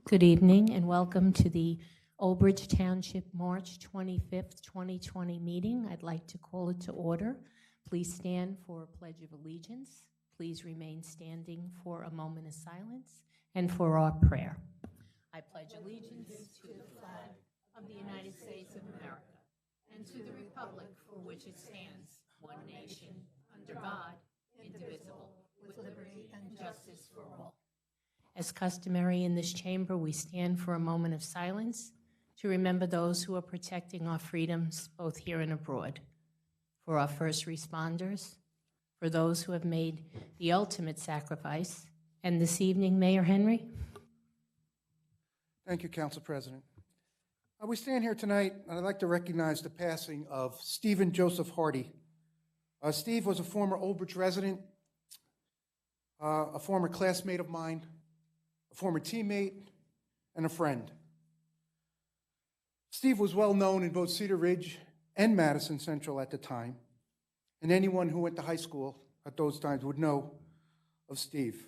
Good evening and welcome to the Old Bridge Township March 25th, 2020 meeting. I'd like to call it to order. Please stand for a Pledge of Allegiance. Please remain standing for a moment of silence and for our prayer. I pledge allegiance to the flag of the United States of America and to the republic for which it stands, one nation, under God, indivisible, with liberty and justice for all. As customary in this chamber, we stand for a moment of silence to remember those who are protecting our freedoms both here and abroad, for our first responders, for those who have made the ultimate sacrifice, and this evening, Mayor Henry. Thank you, Council President. We stand here tonight, and I'd like to recognize the passing of Stephen Joseph Hardy. Steve was a former Old Bridge resident, a former classmate of mine, a former teammate, and a friend. Steve was well known in both Cedar Ridge and Madison Central at the time, and anyone who went to high school at those times would know of Steve.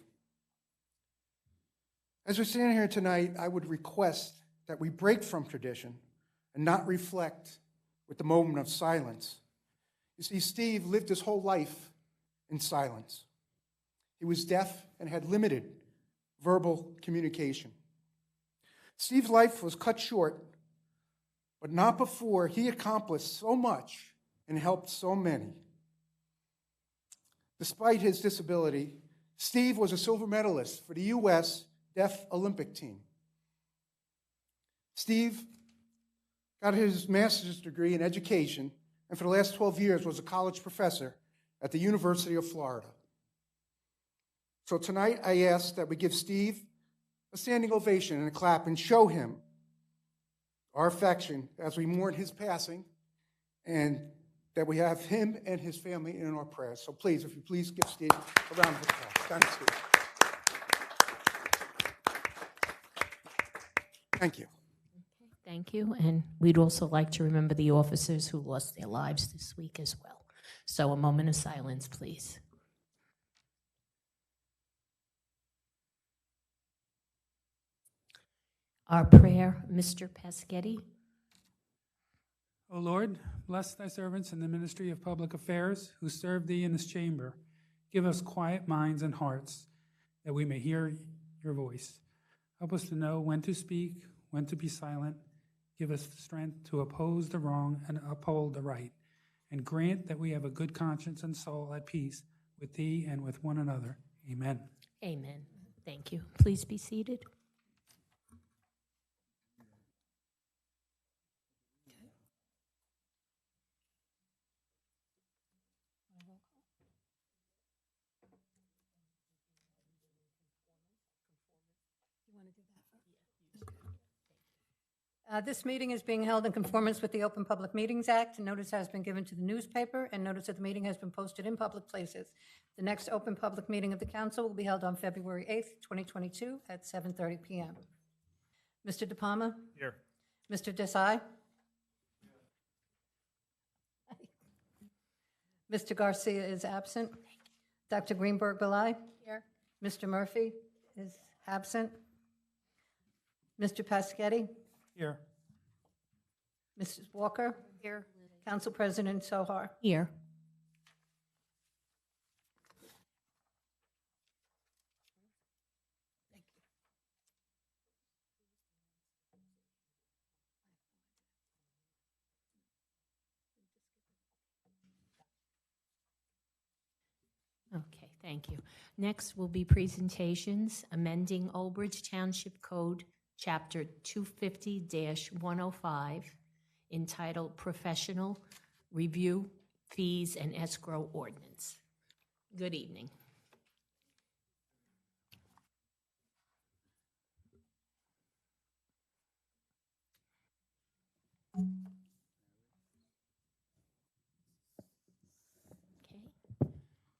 As we stand here tonight, I would request that we break from tradition and not reflect with the moment of silence. You see, Steve lived his whole life in silence. He was deaf and had limited verbal communication. Steve's life was cut short, but not before he accomplished so much and helped so many. Despite his disability, Steve was a silver medalist for the U.S. Deaf Olympic team. Steve got his master's degree in education and for the last 12 years was a college professor at the University of Florida. So tonight I ask that we give Steve a standing ovation and a clap and show him our affection as we mourn his passing and that we have him and his family in our prayers. So please, if you please give Steve a round of applause. Thanks, Steve. Thank you. Thank you, and we'd also like to remember the officers who lost their lives this week as well. So a moment of silence, please. Our prayer, Mr. Paschetti. O Lord, bless thy servants in the ministry of public affairs who serve thee in this chamber. Give us quiet minds and hearts that we may hear your voice. Help us to know when to speak, when to be silent. Give us strength to oppose the wrong and uphold the right. And grant that we have a good conscience and soul at peace with thee and with one another. Amen. Amen. Thank you. Please be seated. This meeting is being held in conformance with the Open Public Meetings Act. Notice has been given to the newspaper, and notice of the meeting has been posted in public places. The next open public meeting of the council will be held on February 8th, 2022 at 7:30 p.m. Mr. De Palma? Here. Mr. Desai? Mr. Garcia is absent. Dr. Greenberg-Belay? Here. Mr. Murphy is absent. Mr. Paschetti? Here. Mrs. Walker? Here. Council President Sohar? Here. Okay, thank you. Next will be presentations amending Old Bridge Township Code Chapter 250-105, entitled Professional Review Fees and Escrow Ordinance. Good evening. Okay,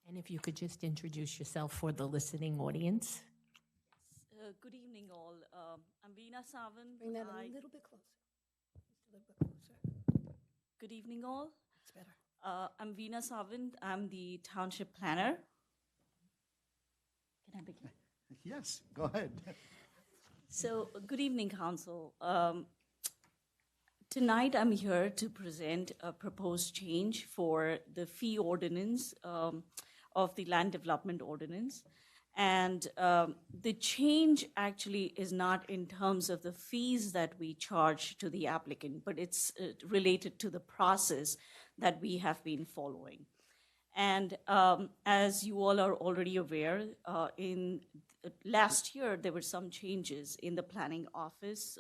and if you could just introduce yourself for the listening audience. Good evening, all. I'm Veena Savant. Bring that a little bit closer. Just a little bit closer. Good evening, all. That's better. I'm Veena Savant. I'm the Township Planner. Can I begin? Yes, go ahead. So, good evening, Council. Tonight, I'm here to present a proposed change for the fee ordinance of the Land Development Ordinance. And the change actually is not in terms of the fees that we charge to the applicant, but it's related to the process that we have been following. And as you all are already aware, in last year, there were some changes in the planning office,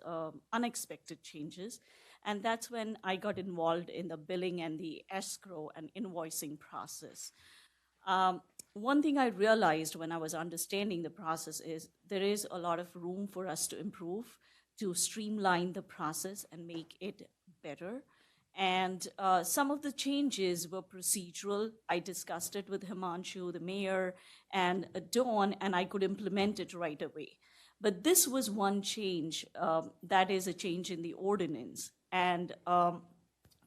unexpected changes. And that's when I got involved in the billing and the escrow and invoicing process. One thing I realized when I was understanding the process is there is a lot of room for us to improve, to streamline the process and make it better. And some of the changes were procedural. I discussed it with Himanshu, the mayor, and Dawn, and I could implement it right away. But this was one change that is a change in the ordinance. And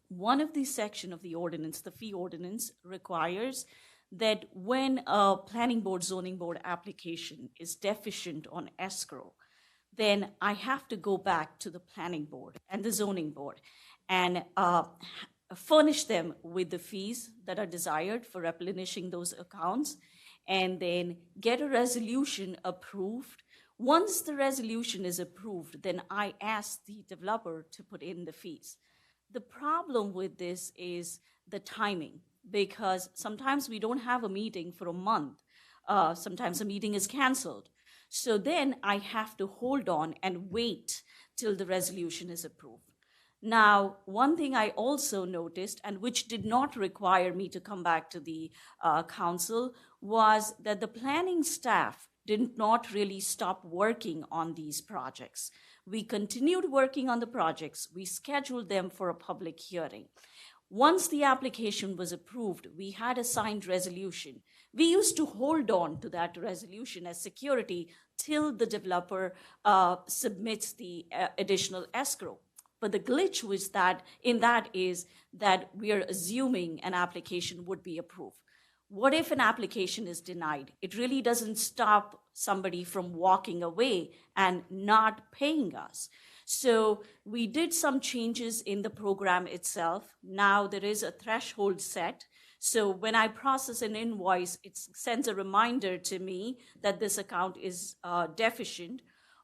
one of the section of the ordinance, the fee ordinance, requires that when a planning board, zoning board application is deficient on escrow, then I have to go back to the planning board and the zoning board and furnish them with the fees that are desired for replenishing those accounts, and then get a resolution approved. Once the resolution is approved, then I ask the developer to put in the fees. The problem with this is the timing, because sometimes we don't have a meeting for a month. Sometimes a meeting is canceled. So then I have to hold on and wait till the resolution is approved. Now, one thing I also noticed, and which did not require me to come back to the council, was that the planning staff did not really stop working on these projects. We continued working on the projects. We scheduled them for a public hearing. Once the application was approved, we had a signed resolution. We used to hold on to that resolution as security till the developer submits the additional escrow. But the glitch was that is that we are assuming an application would be approved. What if an application is denied? It really doesn't stop somebody from walking away and not paying us. So we did some changes in the program itself. Now there is a threshold set. So when I process an invoice, it sends a reminder to me that this account is deficient.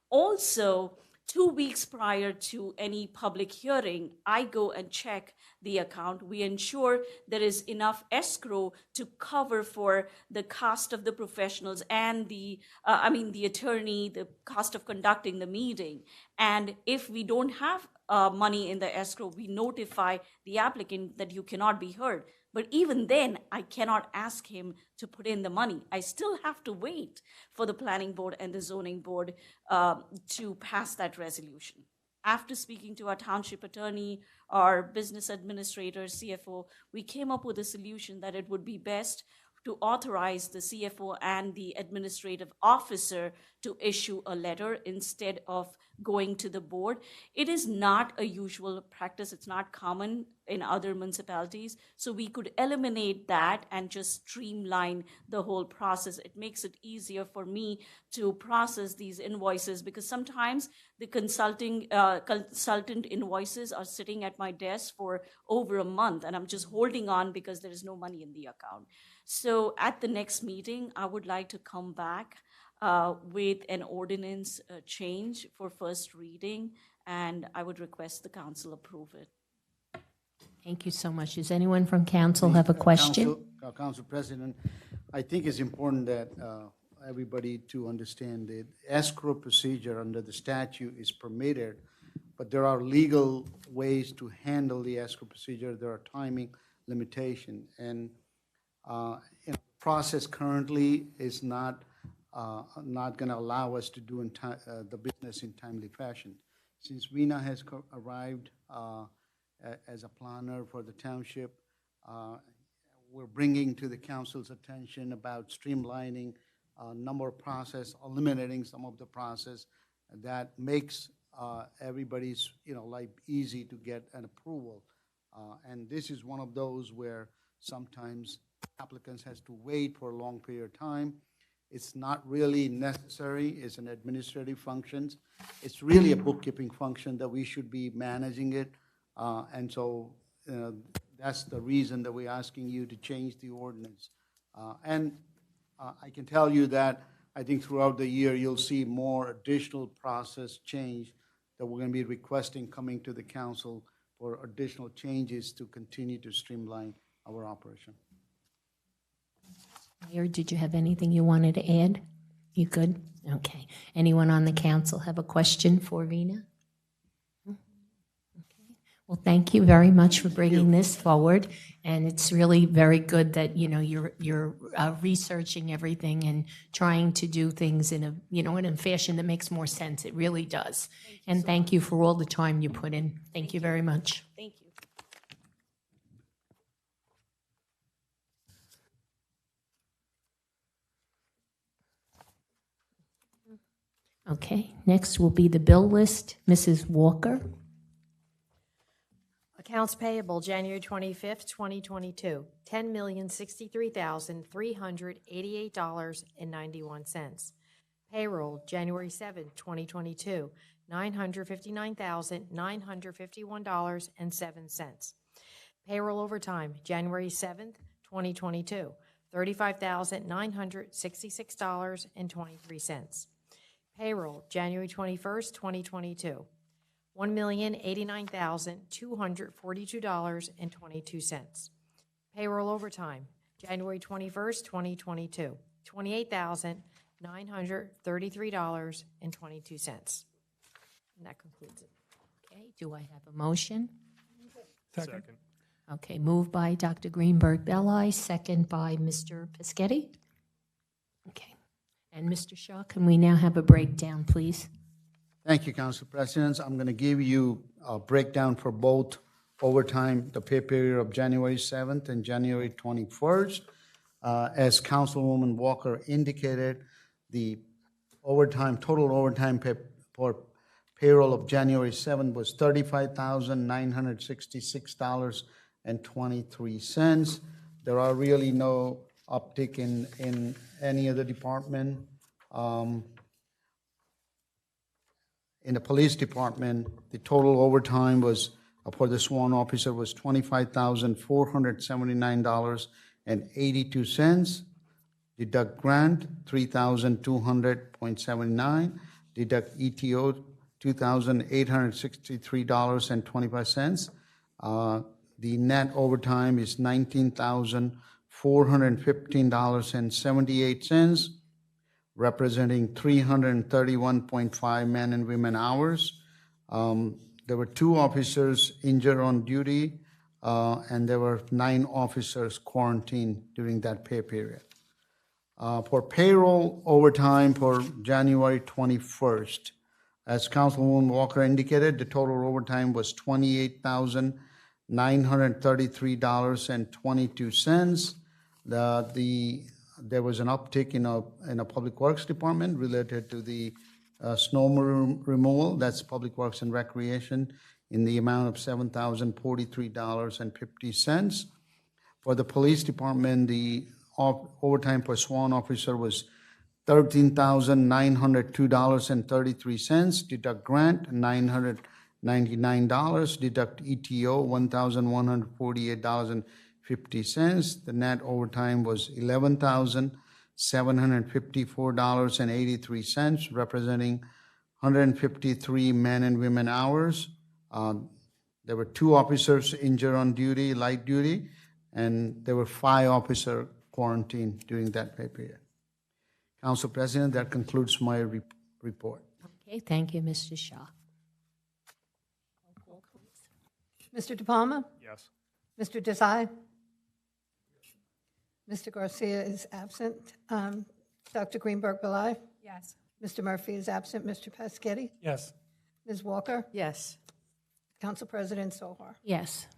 Also, 2 weeks prior to any public hearing, I go and check the account. We ensure there is enough escrow to cover for the cost of the professionals and the attorney, the cost of conducting the meeting. And if we don't have money in the escrow, we notify the applicant that you cannot be heard. But even then, I cannot ask him to put in the money. I still have to wait for the planning board and the zoning board to pass that resolution. After speaking to our township attorney, our business administrator, CFO, we came up with a solution that it would be best to authorize the CFO and the administrative officer to issue a letter instead of going to the board. It is not a usual practice. It's not common in other municipalities. So we could eliminate that and just streamline the whole process. It makes it easier for me to process these invoices, because sometimes the consultant invoices are sitting at my desk for over a month, and I'm just holding on because there is no money in the account. So at the next meeting, I would like to come back with an ordinance change for first reading, and I would request the council approve it. Thank you so much. Does anyone from council have a question? Council President, I think it's important that everybody to understand that escrow procedure under the statute is permitted, but there are legal ways to handle the escrow procedure. There are timing limitation, and process currently is not going to allow us to do the business in timely fashion. Since Veena has arrived as a planner for the township, we're bringing to the council's attention about streamlining a number of process, eliminating some of the process that makes everybody's life easy to get an approval. And this is one of those where sometimes applicants has to wait for a long period of time. It's not really necessary. It's an administrative function. It's really a bookkeeping function that we should be managing it. And so that's the reason that we're asking you to change the ordinance. And I can tell you that I think throughout the year, you'll see more additional process change that we're going to be requesting coming to the council for additional changes to continue to streamline our operation. Mayor, did you have anything you wanted to add? You good? Okay. Anyone on the council have a question for Rena? Okay. Well, thank you very much for bringing this forward, and it's really very good that, you know, you're researching everything and trying to do things in a, you know, in a fashion that makes more sense. It really does. And thank you for all the time you put in. Thank you very much. Thank you. Okay, next will be the bill list. Mrs. Walker. Accounts payable, January 25th, 2022, $10,063,388.91. Payroll, January 7th, 2022, $959,951.07. Payroll overtime, January 7th, 2022, $35,966.23. Payroll, January 21st, 2022, $1,089,242.22. Payroll overtime, January 21st, 2022, $28,933.22. And that concludes it. Okay, do I have a motion? Second. Okay, moved by Dr. Greenberg Belli, second by Mr. Pescetti. Okay, and Mr. Shaw, can we now have a breakdown, please? Thank you, Council President. I'm going to give you a breakdown for both overtime, the pay period of January 7th and January 21st. As Councilwoman Walker indicated, the overtime, total overtime pay for payroll of January 7th was $35,966.23. There are really no uptick in any other department. In the police department, the total overtime was, for the sworn officer, was $25,479.82. Deduct grant, $3,200.79. Deduct ETO, $2,863.25. The net overtime is $19,415.78, representing 331.5 men and women hours. There were 2 officers injured on duty, and there were 9 officers quarantined during that pay period. For payroll overtime for January 21st, as Councilwoman Walker indicated, the total overtime was $28,933.22. There was an uptick in a Public Works Department related to the snow removal. That's Public Works and Recreation in the amount of $7,043.50. For the Police Department, the overtime per sworn officer was $13,902.33. Deduct grant, $999. Deduct ETO, $1,148.50. The net overtime was $11,754.83, representing 153 men and women hours. There were 2 officers injured on duty, light duty, and there were 5 officers quarantined during that pay period. Council President, that concludes my report. Okay, thank you, Mr. Shaw. Mr. De Palma? Yes. Mr. Desai? Mr. Garcia is absent. Dr. Greenberg Belli? Yes. Mr. Murphy is absent. Mr. Pescetti? Yes. Ms. Walker? Yes. Council President Sohar? Yes.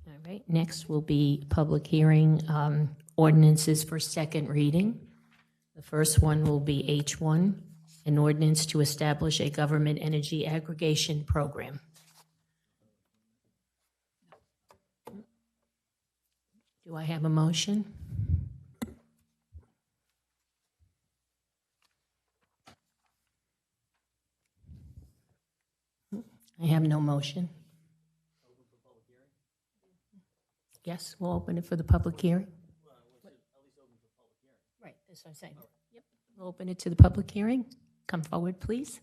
All right, next will be public hearing ordinances for second reading. The first one will be H1, an ordinance to establish a government energy aggregation program. Do I have a motion? I have no motion. Yes, we'll open it for the public hearing. Right, that's what I'm saying. Yep, we'll open it to the public hearing. Come forward, please.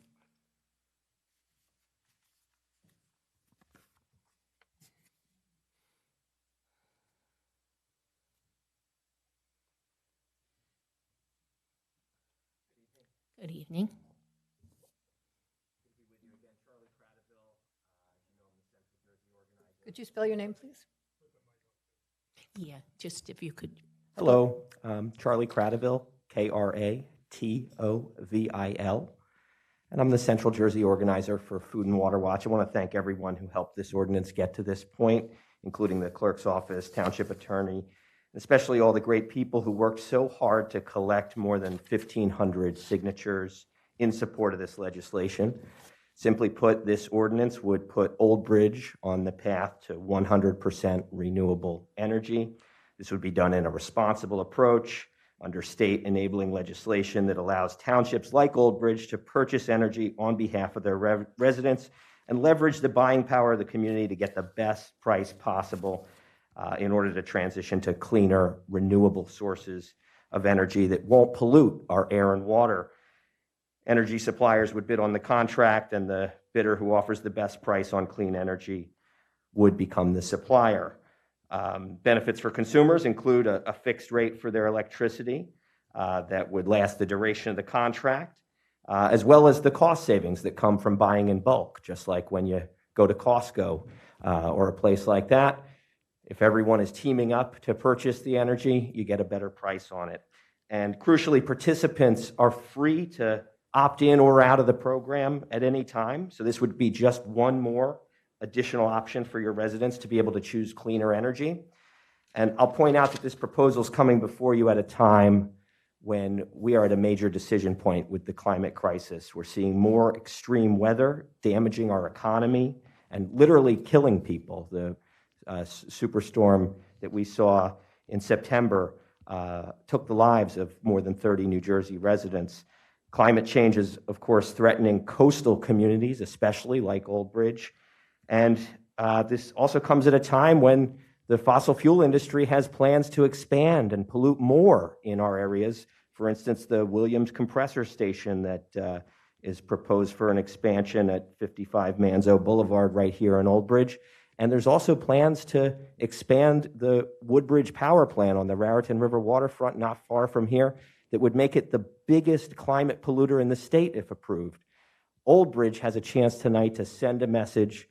Good evening. Could you spell your name, please? Yeah, just if you could. Hello, Charlie Cradaville, Kratovil, and I'm the Central Jersey organizer for Food and Water Watch. I want to thank everyone who helped this ordinance get to this point, including the clerk's office, township attorney, especially all the great people who worked so hard to collect more than 1,500 signatures in support of this legislation. Simply put, this ordinance would put Old Bridge on the path to 100% renewable energy. This would be done in a responsible approach under state enabling legislation that allows townships like Old Bridge to purchase energy on behalf of their residents and leverage the buying power of the community to get the best price possible in order to transition to cleaner, renewable sources of energy that won't pollute our air and water. Energy suppliers would bid on the contract, and the bidder who offers the best price on clean energy would become the supplier. Benefits for consumers include a fixed rate for their electricity that would last the duration of the contract, as well as the cost savings that come from buying in bulk, just like when you go to Costco or a place like that. If everyone is teaming up to purchase the energy, you get a better price on it. And crucially, participants are free to opt in or out of the program at any time. So this would be just one more additional option for your residents to be able to choose cleaner energy. And I'll point out that this proposal is coming before you at a time when we are at a major decision point with the climate crisis. We're seeing more extreme weather damaging our economy and literally killing people. The superstorm that we saw in September took the lives of more than 30 New Jersey residents. Climate change is, of course, threatening coastal communities, especially like Old Bridge. And this also comes at a time when the fossil fuel industry has plans to expand and pollute more in our areas. For instance, the Williams compressor station that is proposed for an expansion at 55 Manzo Boulevard right here in Old Bridge. And there's also plans to expand the Woodbridge power plant on the Raritan River waterfront not far from here that would make it the biggest climate polluter in the state if approved. Old Bridge has a chance tonight to send a message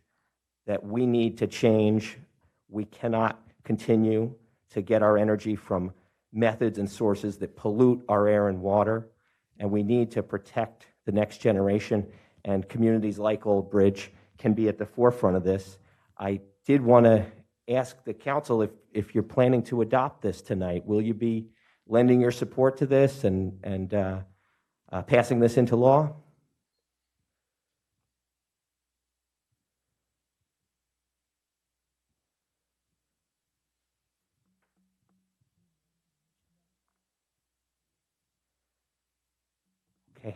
that we need to change. We cannot continue to get our energy from methods and sources that pollute our air and water, and we need to protect the next generation, and communities like Old Bridge can be at the forefront of this. I did want to ask the council if you're planning to adopt this tonight. Will you be lending your support to this and passing this into law? Okay,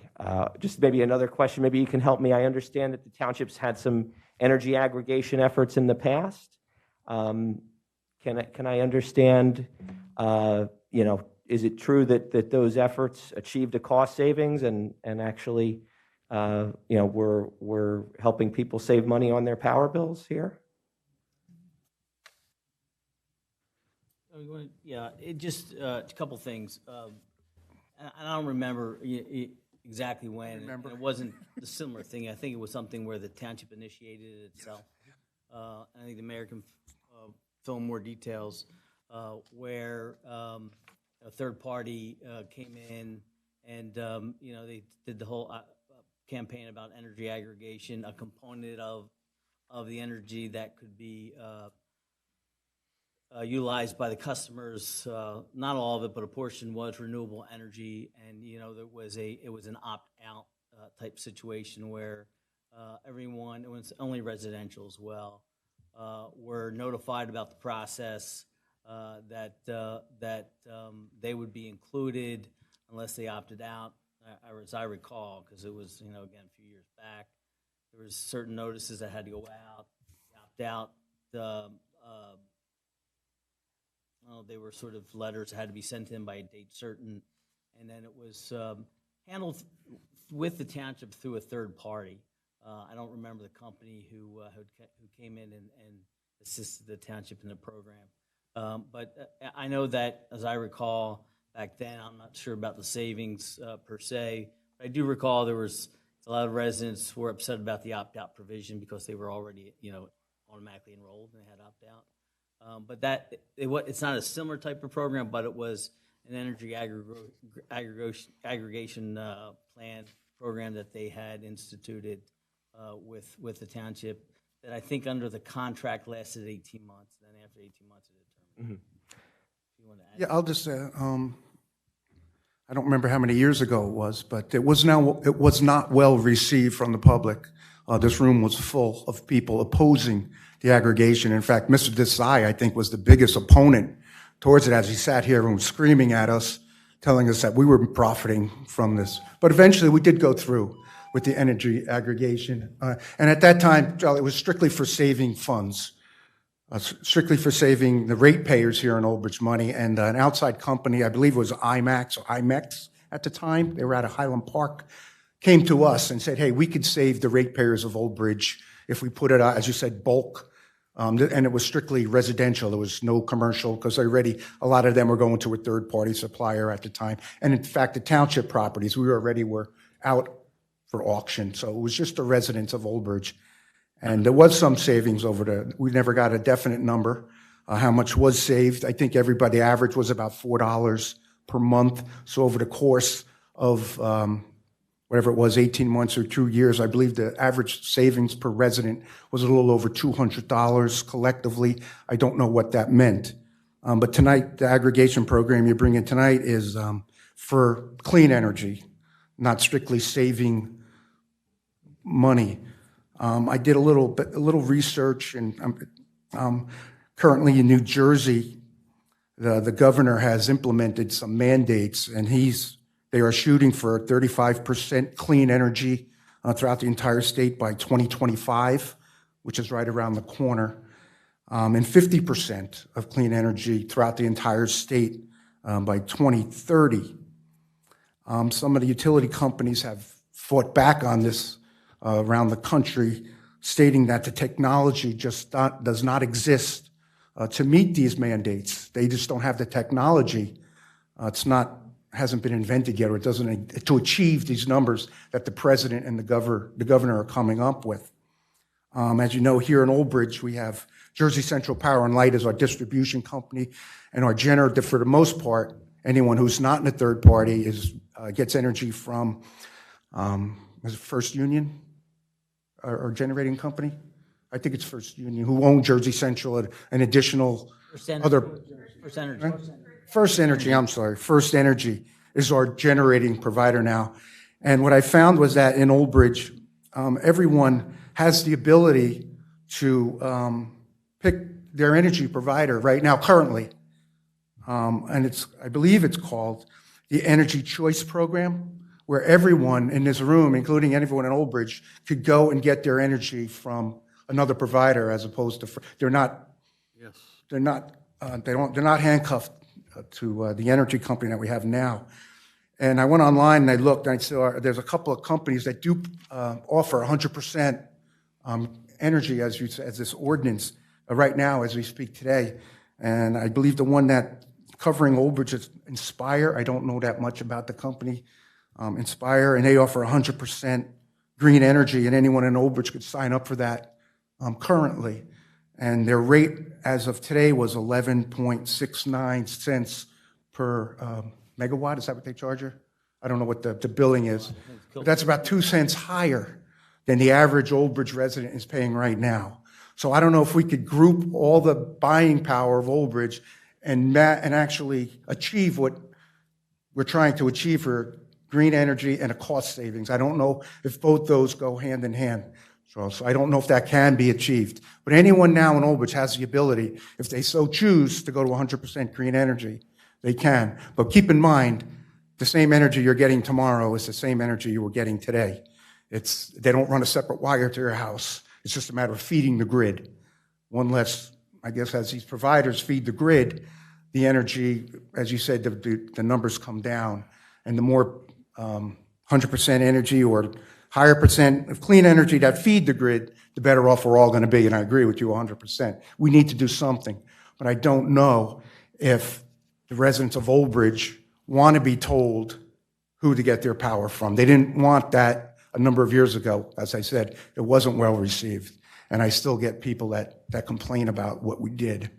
just maybe another question. Maybe you can help me. I understand that the township's had some energy aggregation efforts in the past. Can I understand, is it true that those efforts achieved a cost savings and actually, we're helping people save money on their power bills here? Yeah, it just a couple things. I don't remember exactly when. And it wasn't a similar thing. I think it was something where the township initiated it itself. I think the mayor can fill in more details where a third party came in and they did the whole campaign about energy aggregation, a component of the energy that could be utilized by the customers. Not all of it, but a portion was renewable energy, and it was an opt-out type situation where everyone, it was only residential as well, were notified about the process. that they would be included unless they opted out. As I recall, because it was, again, a few years back, there was certain notices that had to go out, opt out. They were sort of letters that had to be sent in by a date certain, and then it was handled with the township through a third party. I don't remember the company who came in and assisted the township in the program. But I know that, as I recall, back then, I'm not sure about the savings per se. But I do recall there was a lot of residents who were upset about the opt-out provision because they were already, automatically enrolled and they had opt-out. But it's not a similar type of program, but it was an energy aggregation plan program that they had instituted with the township that I think under the contract lasted 18 months. Then after 18 months, it determined. You want to add? Yeah, I'll just say, I don't remember how many years ago it was, but it was not well received from the public. This room was full of people opposing the aggregation. In fact, Mr. Desai, I think, was the biggest opponent towards it as he sat here and was screaming at us, telling us that we were profiting from this. But eventually we did go through with the energy aggregation. And at that time, it was strictly for saving funds, strictly for saving the ratepayers here in Old Bridge money. And an outside company, I believe it was IMAX or IMEX at the time, they were out of Highland Park, came to us and said, hey, we could save the ratepayers of Old Bridge if we put it out, as you said, bulk. And it was strictly residential. There was no commercial because a lot of them were going to a third-party supplier at the time. And in fact, the township properties, we already were out for auction. So it was just the residents of Old Bridge. And there was some savings we never got a definite number, how much was saved. I think the average was about $4 per month. So over the course of whatever it was, 18 months or 2 years, I believe the average savings per resident was a little over $200 collectively. I don't know what that meant. But tonight, the aggregation program you bring in tonight is for clean energy, not strictly saving money. I did a little research, and currently in New Jersey, the governor has implemented some mandates, and they are shooting for 35% clean energy throughout the entire state by 2025, which is right around the corner, and 50% of clean energy throughout the entire state by 2030. Some of the utility companies have fought back on this around the country, stating that the technology just does not exist to meet these mandates. They just don't have the technology. Hasn't been invented yet, or it doesn't, to achieve these numbers that the president and the governor are coming up with. As you know, here in Old Bridge, we have Jersey Central Power and Light as our distribution company, and our generator, for the most part, anyone who's not in a third party gets energy from, is it First Union, our generating company? I think it's First Union, who own Jersey Central and additional other. First Energy is our generating provider now. And what I found was that in Old Bridge, everyone has the ability to pick their energy provider right now, currently. And I believe it's called the Energy Choice Program, where everyone in this room, including everyone in Old Bridge, could go and get their energy from another provider, as opposed to they're not handcuffed to the energy company that we have now. And I went online and I looked, and I saw there's a couple of companies that do offer 100% energy as this ordinance right now as we speak today. And I believe the one that covering Old Bridge is Inspire. I don't know that much about the company, Inspire, and they offer 100% green energy, and anyone in Old Bridge could sign up for that currently. And their rate as of today was 11.69 cents per megawatt. Is that what they charge her? I don't know what the billing is. But that's about 2 cents higher than the average Old Bridge resident is paying right now. So I don't know if we could group all the buying power of Old Bridge and actually achieve what we're trying to achieve for green energy and a cost savings. I don't know if both those go hand in hand. So I don't know if that can be achieved. But anyone now in Old Bridge has the ability, if they so choose, to go to 100% green energy, they can. But keep in mind, the same energy you're getting tomorrow is the same energy you were getting today. They don't run a separate wire to your house. It's just a matter of feeding the grid. One less, I guess, as these providers feed the grid, the energy, as you said, the numbers come down. And the more 100% energy or higher percent of clean energy that feed the grid, the better off we're all going to be. And I agree with you 100%. We need to do something. But I don't know if the residents of Old Bridge want to be told who to get their power from. They didn't want that a number of years ago. As I said, it wasn't well received. And I still get people that complain about what we did.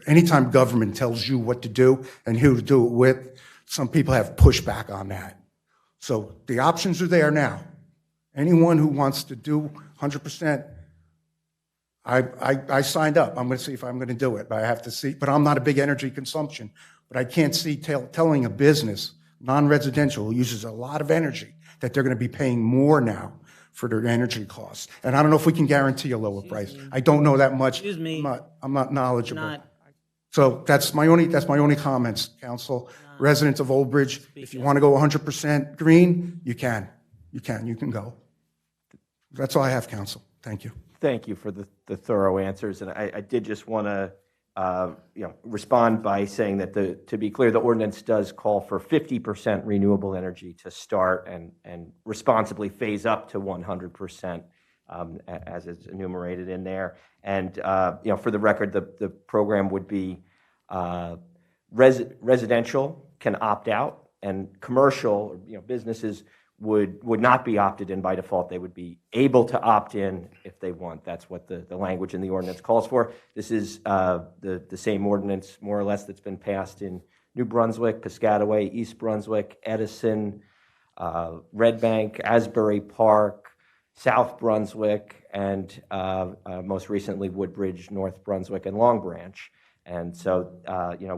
Anytime government tells you what to do and who to do it with, some people have pushback on that. So the options are there now. Anyone who wants to do 100%, I signed up. I'm going to see if I'm going to do it, but I have to see. But I'm not a big energy consumption. But I can't see telling a business, non-residential, who uses a lot of energy, that they're going to be paying more now for their energy costs. And I don't know if we can guarantee a lower price. I don't know that much. Excuse me. I'm not knowledgeable. So that's my only comments, Council. Residents of Old Bridge, if you want to go 100% green, you can go. That's all I have, Council. Thank you. Thank you for the thorough answers. And I did just want to respond by saying that to be clear, the ordinance does call for 50% renewable energy to start and responsibly phase up to 100%, as is enumerated in there. And for the record, the program would be residential can opt out, and commercial, businesses would not be opted in by default. They would be able to opt in if they want. That's what the language in the ordinance calls for. This is the same ordinance, more or less, that's been passed in New Brunswick, Piscataway, East Brunswick, Edison, Red Bank, Asbury Park, South Brunswick, and most recently Woodbridge, North Brunswick, and Long Branch. And so,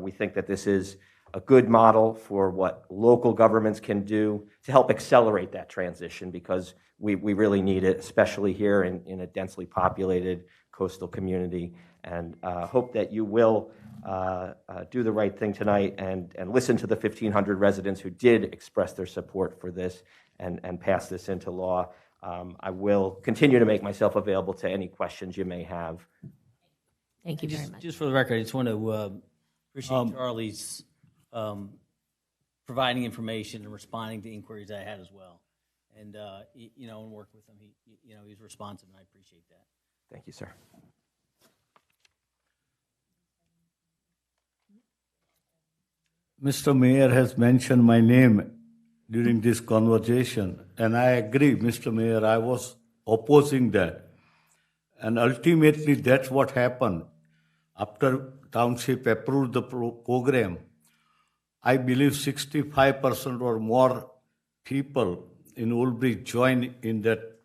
we think that this is a good model for what local governments can do to help accelerate that transition, because we really need it, especially here in a densely populated coastal community. And hope that you will do the right thing tonight and listen to the 1,500 residents who did express their support for this and pass this into law. I will continue to make myself available to any questions you may have. Thank you very much. Just for the record, I just want to appreciate Charlie's providing information and responding to inquiries I had as well. And, and work with him. He's responsive, and I appreciate that. Thank you, sir. Mr. Mayor has mentioned my name during this conversation, and I agree, Mr. Mayor, I was opposing that. And ultimately, that's what happened. After Township approved the program, I believe 65% or more people in Old Bridge joined in that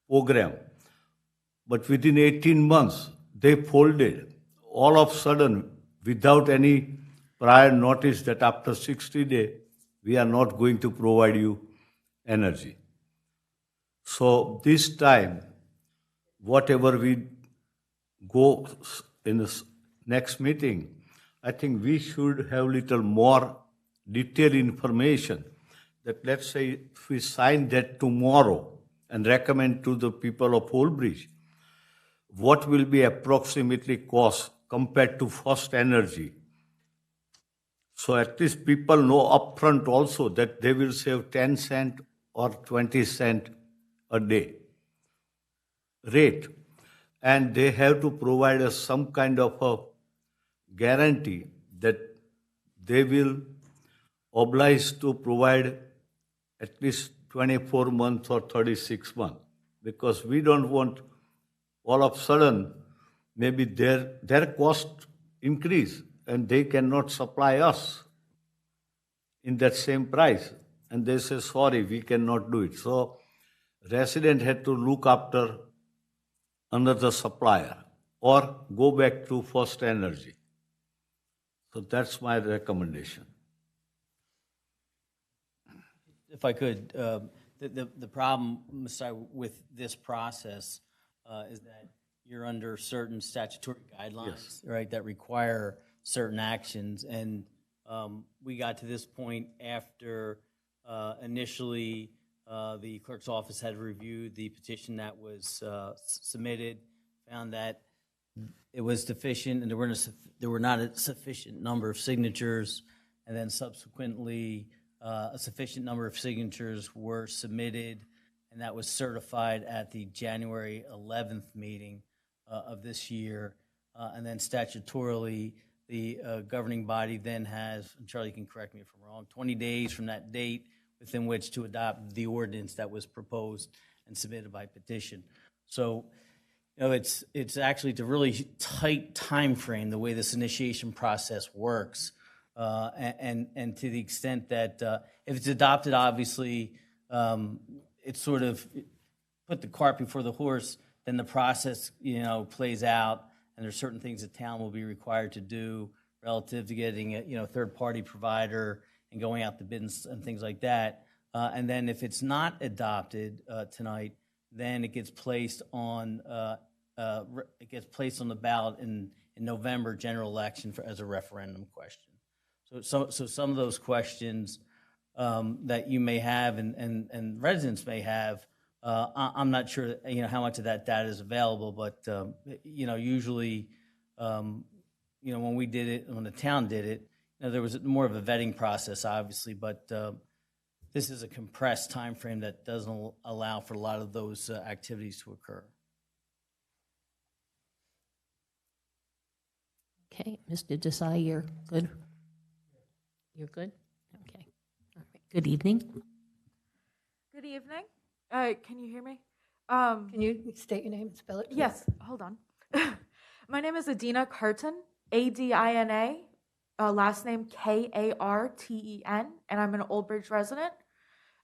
program. But within 18 months, they folded. All of a sudden, without any prior notice that after 60 days, we are not going to provide you energy. So this time, whatever we go in the next meeting, I think we should have little more detailed information that, let's say, if we sign that tomorrow and recommend to the people of Old Bridge, what will be approximately cost compared to first energy. So at least people know upfront also that they will save 10 cents or 20 cents a day rate. And they have to provide us some kind of a guarantee that they will oblige to provide at least 24 months or 36 months. Because we don't want all of a sudden maybe their cost increase and they cannot supply us in that same price. And they say, sorry, we cannot do it. So resident had to look after another supplier or go back to first energy. So that's my recommendation. If I could, The problem, Messiah, with this process is that you're under certain statutory guidelines, right, that require certain actions. And we got to this point after initially the clerk's office had reviewed the petition that was submitted, found that it was deficient and there were not a sufficient number of signatures, and then subsequently a sufficient number of signatures were submitted, and that was certified at the January 11th meeting of this year. And then statutorily, the governing body then has, and Charlie can correct me if I'm wrong, 20 days from that date within which to adopt the ordinance that was proposed and submitted by petition. So, you know, it's actually a really tight time frame the way this initiation process works, and to the extent that if it's adopted, obviously, it's sort of put the cart before the horse. Then the process, you know, plays out, and there's certain things the town will be required to do relative to getting a third-party provider and going out to bid and things like that. And then if it's not adopted tonight, then it gets placed on the ballot in November general election as a referendum question. So some of those questions that you may have and residents may have, I'm not sure how much of that data is available, but usually when we did it, when the town did it, there was more of a vetting process, obviously, but this is a compressed time frame that doesn't allow for a lot of those activities to occur. Okay, Mr. Desai, you're good? You're good? Okay. All right. Good evening. Good evening. Can you hear me? Can you state your name and spell it, please? Yes, hold on. My name is Adina Carton, Adina, last name Karten, and I'm an Old Bridge resident.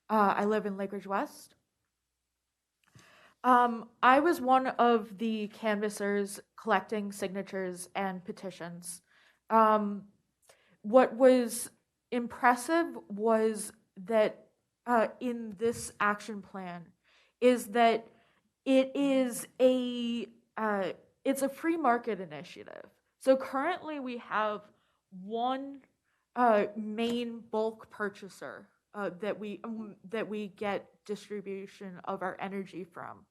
I live in Lake Ridge West. I was one of the canvassers collecting signatures and petitions. What was impressive was that in this action plan is that it's a free market initiative. So currently we have one main bulk purchaser that we get distribution of our energy from.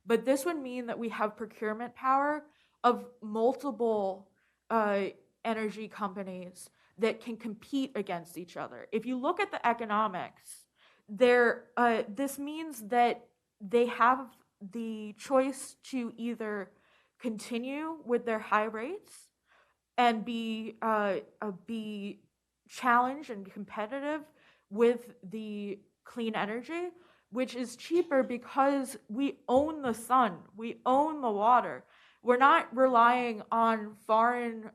But this would mean that we have procurement power of multiple energy companies that can compete against each other. If you look at the economics, this means that they have the choice to either continue with their high rates and be challenged and competitive with the clean energy, which is cheaper because we own the sun, we own the water. We're not relying on foreign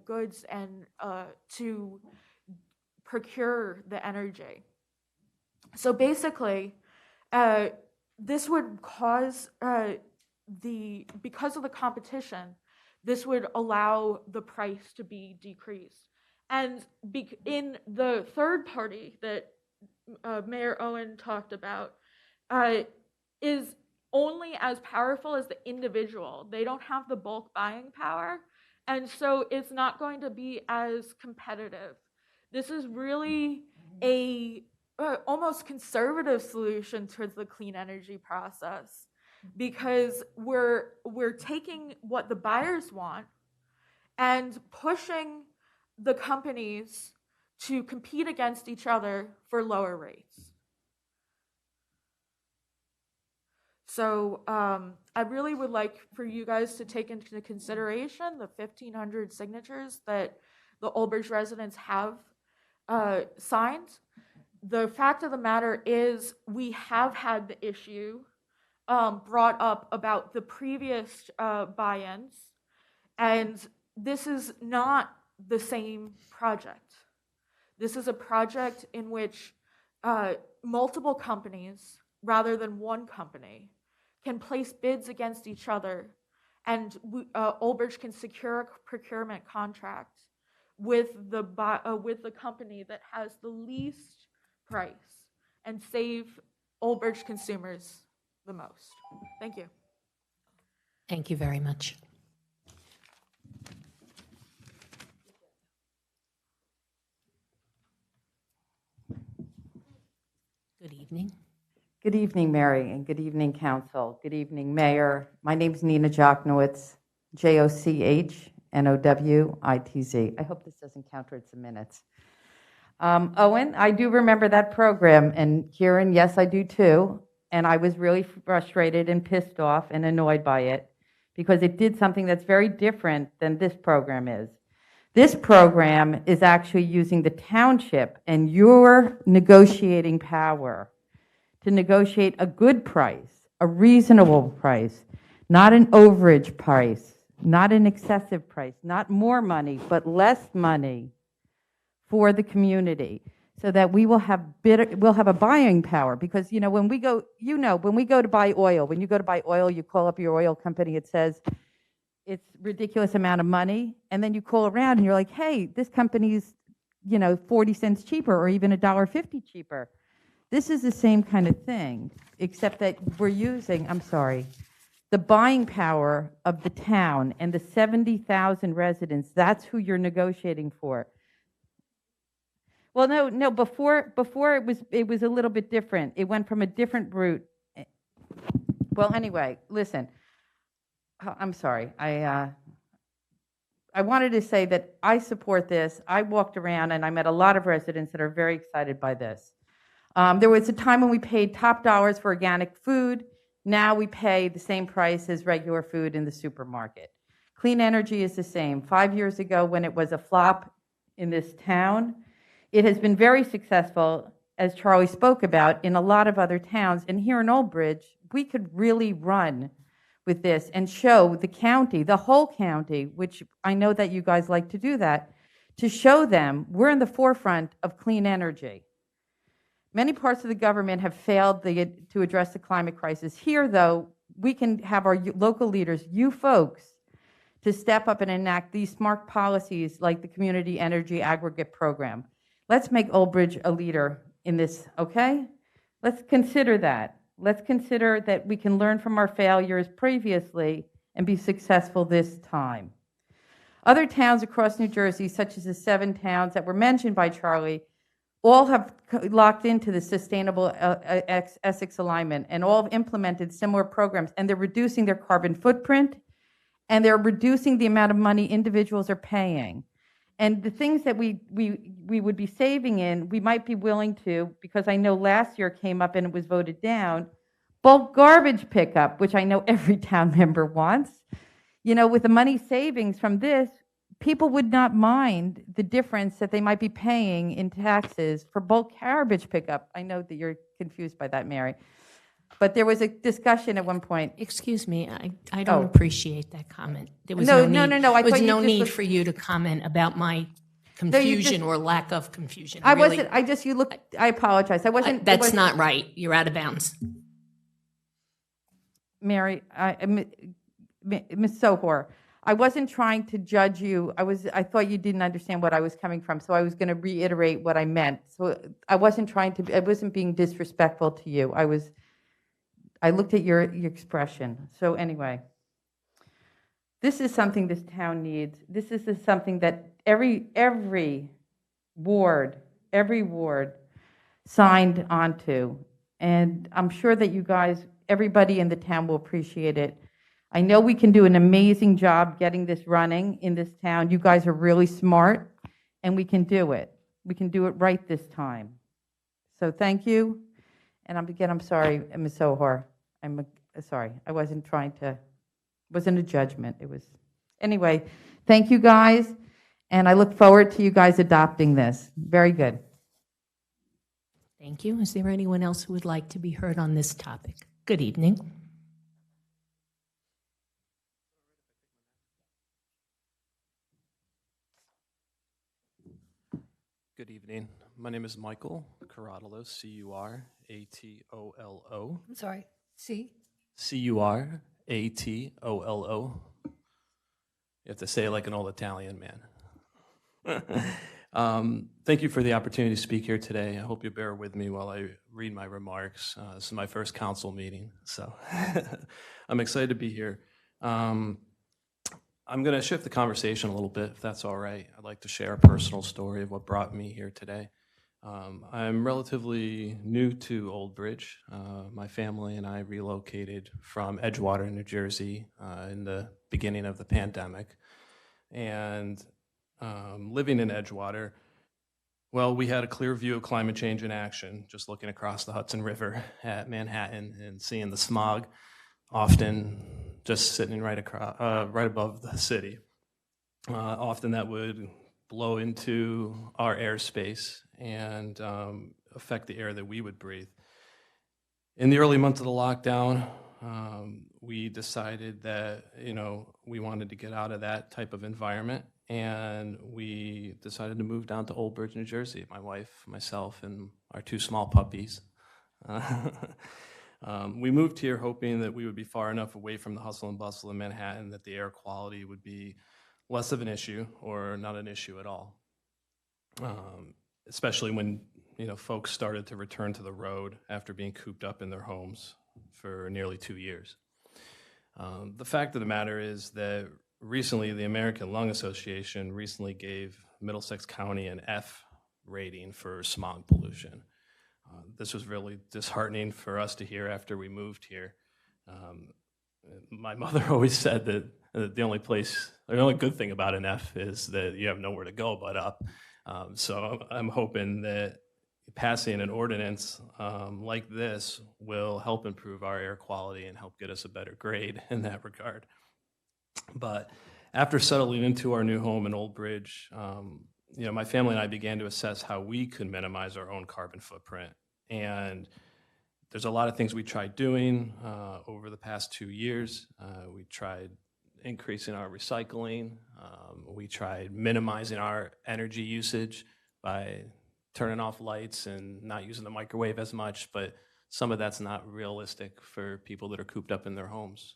goods and to procure the energy. So basically, this would cause because of the competition, this would allow the price to be decreased. And in the third party that Mayor Owen talked about is only as powerful as the individual. They don't have the bulk buying power, and so it's not going to be as competitive. This is really a almost conservative solution towards the clean energy process, because we're taking what the buyers want and pushing the companies to compete against each other for lower rates. So I really would like for you guys to take into consideration the 1,500 signatures that the Old Bridge residents have signed. The fact of the matter is we have had the issue brought up about the previous buy-ins, and this is not the same project. This is a project in which multiple companies, rather than one company, can place bids against each other, and Old Bridge can secure a procurement contract with the company that has the least price and save Old Bridge consumers the most. Thank you. Thank you very much. Good evening. Good evening, Mary, and good evening, Council. Good evening, Mayor. My name's Nina Jochnowitz, Jochnowitz. I hope this doesn't count towards the minutes. Owen, I do remember that program, and Kieran, yes, I do too. And I was really frustrated and pissed off and annoyed by it because it did something that's very different than this program is. This program is actually using the township and your negotiating power to negotiate a good price, a reasonable price, not an overage price, not an excessive price, not more money, but less money for the community, so that we will have we'll have a buying power. Because when we go, when we go to buy oil, when you go to buy oil, you call up your oil company. It says it's ridiculous amount of money, and then you call around and you're like, hey, this company's 40 cents cheaper, or even $1.50 cheaper. This is the same kind of thing, except that we're using, the buying power of the town and the 70,000 residents. That's who you're negotiating for. Well, no. Before it was a little bit different. It went from a different route. Well, anyway, listen. I'm sorry. I wanted to say that I support this. I walked around and I met a lot of residents that are very excited by this. There was a time when we paid top dollars for organic food. Now we pay the same price as regular food in the supermarket. Clean energy is the same. 5 years ago, when it was a flop in this town, it has been very successful, as Charlie spoke about, in a lot of other towns. And here in Old Bridge, we could really run with this and show the county, the whole county, which I know that you guys like to do that, to show them we're in the forefront of clean energy. Many parts of the government have failed to address the climate crisis. Here, though, we can have our local leaders, you folks, to step up and enact these smart policies like the Community Energy Aggregate Program. Let's make Old Bridge a leader in this, okay? Let's consider that. Let's consider that we can learn from our failures previously and be successful this time. Other towns across New Jersey, such as the 7 towns that were mentioned by Charlie, all have locked into the sustainable Essex alignment and all have implemented similar programs, and they're reducing their carbon footprint, and they're reducing the amount of money individuals are paying. And the things that we would be saving in, we might be willing to, because I know last year came up and it was voted down, bulk garbage pickup, which I know every town member wants. With the money savings from this, people would not mind the difference that they might be paying in taxes for bulk garbage pickup. I know that you're confused by that, Mary. But there was a discussion at one point. Excuse me, I don't appreciate that comment. There was no need for you to comment about my confusion or lack of confusion. I apologize. That's not right. You're out of bounds. Mary, Ms. Sohor, I wasn't trying to judge you. I thought you didn't understand what I was coming from, so I was going to reiterate what I meant. So I wasn't being disrespectful to you. I looked at your expression. So anyway, this is something this town needs. This is something that every ward signed onto. And I'm sure that you guys, everybody in the town will appreciate it. I know we can do an amazing job getting this running in this town. You guys are really smart, and we can do it. We can do it right this time. So thank you. And I'm sorry, Ms. Sohor. I'm sorry. I wasn't wasn't a judgment. Anyway, thank you guys. And I look forward to you guys adopting this. Very good. Thank you. Is there anyone else who would like to be heard on this topic? Good evening. Good evening. My name is Michael Curatolo, C-U-R-A-T-O-L-O. I'm sorry, C? C-U-R-A-T-O-L-O. You have to say it like an old Italian man. Thank you for the opportunity to speak here today. I hope you bear with me while I read my remarks. This is my first council meeting, so I'm excited to be here. I'm going to shift the conversation a little bit, if that's all right. I'd like to share a personal story of what brought me here today. I'm relatively new to Old Bridge. My family and I relocated from Edgewater, New Jersey, in the beginning of the pandemic. And living in Edgewater, well, we had a clear view of climate change in action, just looking across the Hudson River at Manhattan and seeing the smog, often just sitting right above the city. Often that would blow into our airspace and affect the air that we would breathe. In the early months of the lockdown, we decided that, we wanted to get out of that type of environment, and we decided to move down to Old Bridge, New Jersey, my wife, myself, and our 2 small puppies. We moved here hoping that we would be far enough away from the hustle and bustle of Manhattan that the air quality would be less of an issue or not an issue at all, especially when folks started to return to the road after being cooped up in their homes for nearly 2 years. The fact of the matter is that recently the American Lung Association recently gave Middlesex County an F rating for smog pollution. This was really disheartening for us to hear after we moved here. My mother always said that the only good thing about an F is that you have nowhere to go but up. So I'm hoping that passing an ordinance like this will help improve our air quality and help get us a better grade in that regard. But after settling into our new home in Old Bridge, my family and I began to assess how we could minimize our own carbon footprint. And there's a lot of things we tried doing over the past 2 years. We tried increasing our recycling. We tried minimizing our energy usage by turning off lights and not using the microwave as much, but some of that's not realistic for people that are cooped up in their homes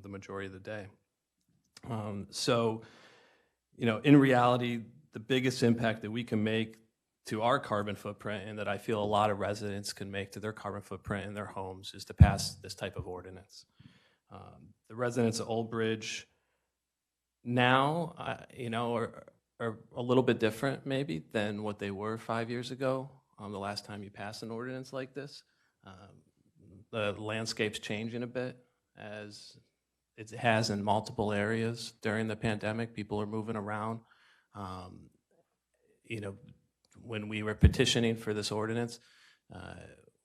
the majority of the day. So, in reality, the biggest impact that we can make to our carbon footprint, and that I feel a lot of residents can make to their carbon footprint in their homes, is to pass this type of ordinance. The residents of Old Bridge now, are a little bit different maybe than what they were 5 years ago, the last time you passed an ordinance like this. The landscape's changing a bit, as it has in multiple areas during the pandemic. People are moving around. When we were petitioning for this ordinance,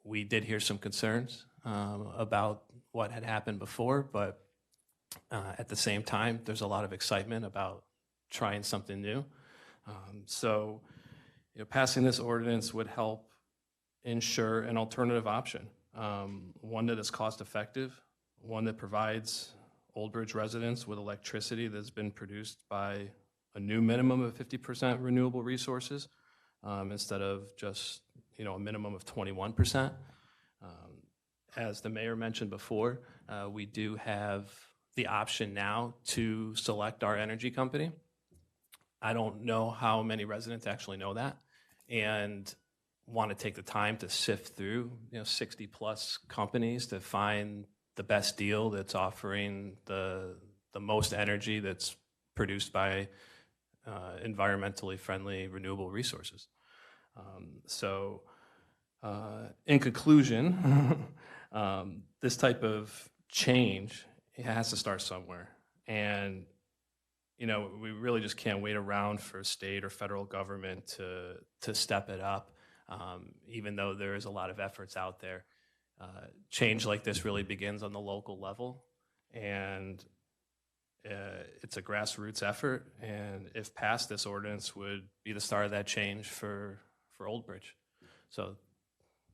we did hear some concerns about what had happened before, but at the same time, there's a lot of excitement about trying something new. So, passing this ordinance would help ensure an alternative option, one that is cost-effective, one that provides Old Bridge residents with electricity that's been produced by a new minimum of 50% renewable resources, instead of just a minimum of 21%. As the mayor mentioned before, we do have the option now to select our energy company. I don't know how many residents actually know that and want to take the time to sift through 60 plus companies to find the best deal that's offering the most energy that's produced by environmentally friendly renewable resources. In conclusion, this type of change, it has to start somewhere. And we really just can't wait around for state or federal government to step it up, even though there is a lot of efforts out there. Change like this really begins on the local level, and it's a grassroots effort, and if passed, this ordinance would be the start of that change for Old Bridge. So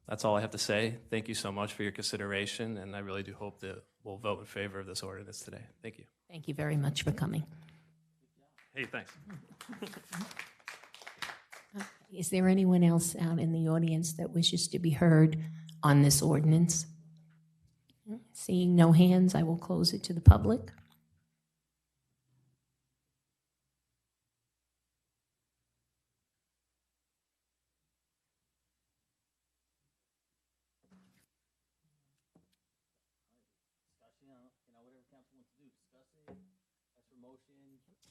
that's all I have to say. Thank you so much for your consideration, and I really do hope that we'll vote in favor of this ordinance today. Thank you. Thank you very much for coming. Hey, thanks. Is there anyone else out in the audience that wishes to be heard on this ordinance? Seeing no hands, I will close it to the public.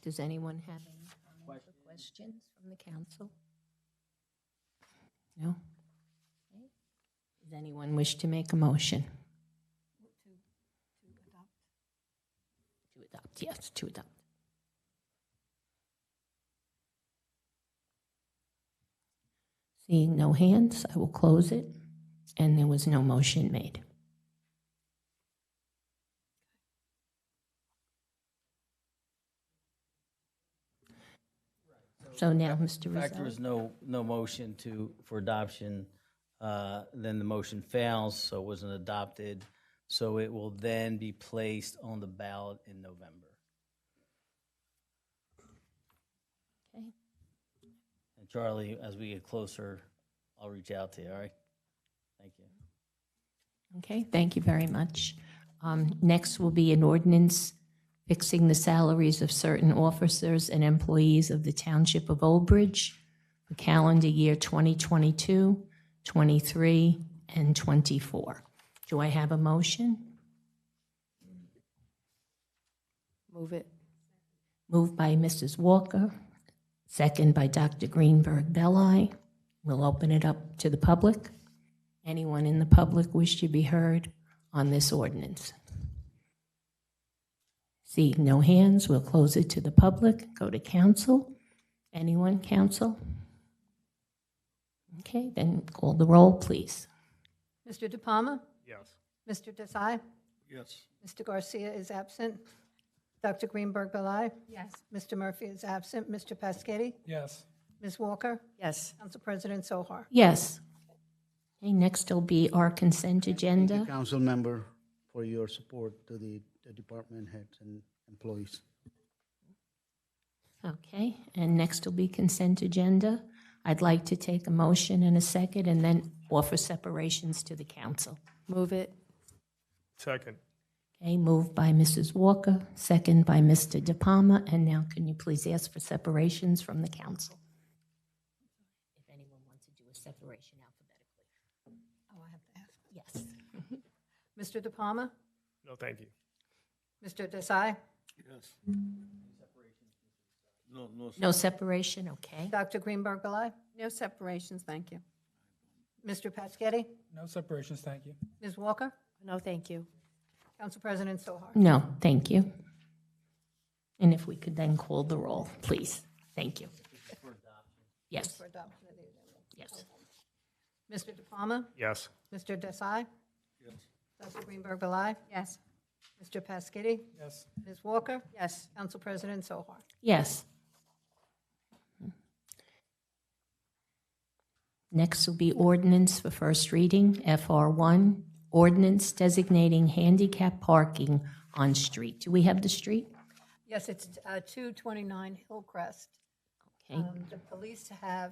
Does anyone have any comments or questions from the council? No? Okay. Does anyone wish to make a motion? To adopt, yes, to adopt. Seeing no hands, I will close it, and there was no motion made. So now, Mr. In fact, there Rizzo. was no motion for adoption, then the motion fails, so it wasn't adopted. So it will then be placed on the ballot in November. Okay. And Charlie, as we get closer, I'll reach out to you, all right? Thank you. Okay, thank you very much. Next will be an ordinance fixing the salaries of certain officers and employees of the Township of Old Bridge for calendar year 2022, 23, and 24. Do I have a motion? Move it. Moved by Mrs. Walker, second by Dr. Greenberg Belli. We'll open it up to the public. Anyone in the public wish to be heard on this ordinance? Seeing no hands, we'll close it to the public. Go to council. Anyone, council? Okay, then call the roll, please. Mr. De Palma? Yes. Mr. Desai? Yes. Mr. Garcia is absent. Dr. Greenberg Belli? Yes. Mr. Murphy is absent. Mr. Paschetti? Yes. Ms. Walker? Yes. Council President Sohar? Yes. Okay, next will be our consent Thank agenda. you, council member, for your support to the department heads and employees. Okay, and next will be consent agenda. I'd like to take a motion in a second and then offer separations to the council. Move it. Second. Okay, moved by Mrs. Walker, second by Mr. De Palma, and now can you please ask for separations from the council? If anyone wants to do a separation alphabetically. Oh, I have to ask. Yes. Mr. De Palma? No, thank you. Mr. Desai? Yes. No, no. No separation, okay. Dr. Greenberg Belli? No separations, thank you. Mr. Paschetti? No separations, thank you. Ms. Walker? No, thank you. Council President Sohar? No, thank you. And if we could then call the roll, please. Thank you. Yes, For adoption of the agenda. yes. Mr. De Palma? Yes. Mr. Desai? Yes. Dr. Greenberg Belli? Yes. Mr. Paschetti? Yes. Ms. Walker? Yes. Council President Sohar? Yes. Next will be ordinance for first reading, FR1, ordinance designating handicap parking on street. Do we have the street? Yes, it's 229 Hillcrest. Okay, The police have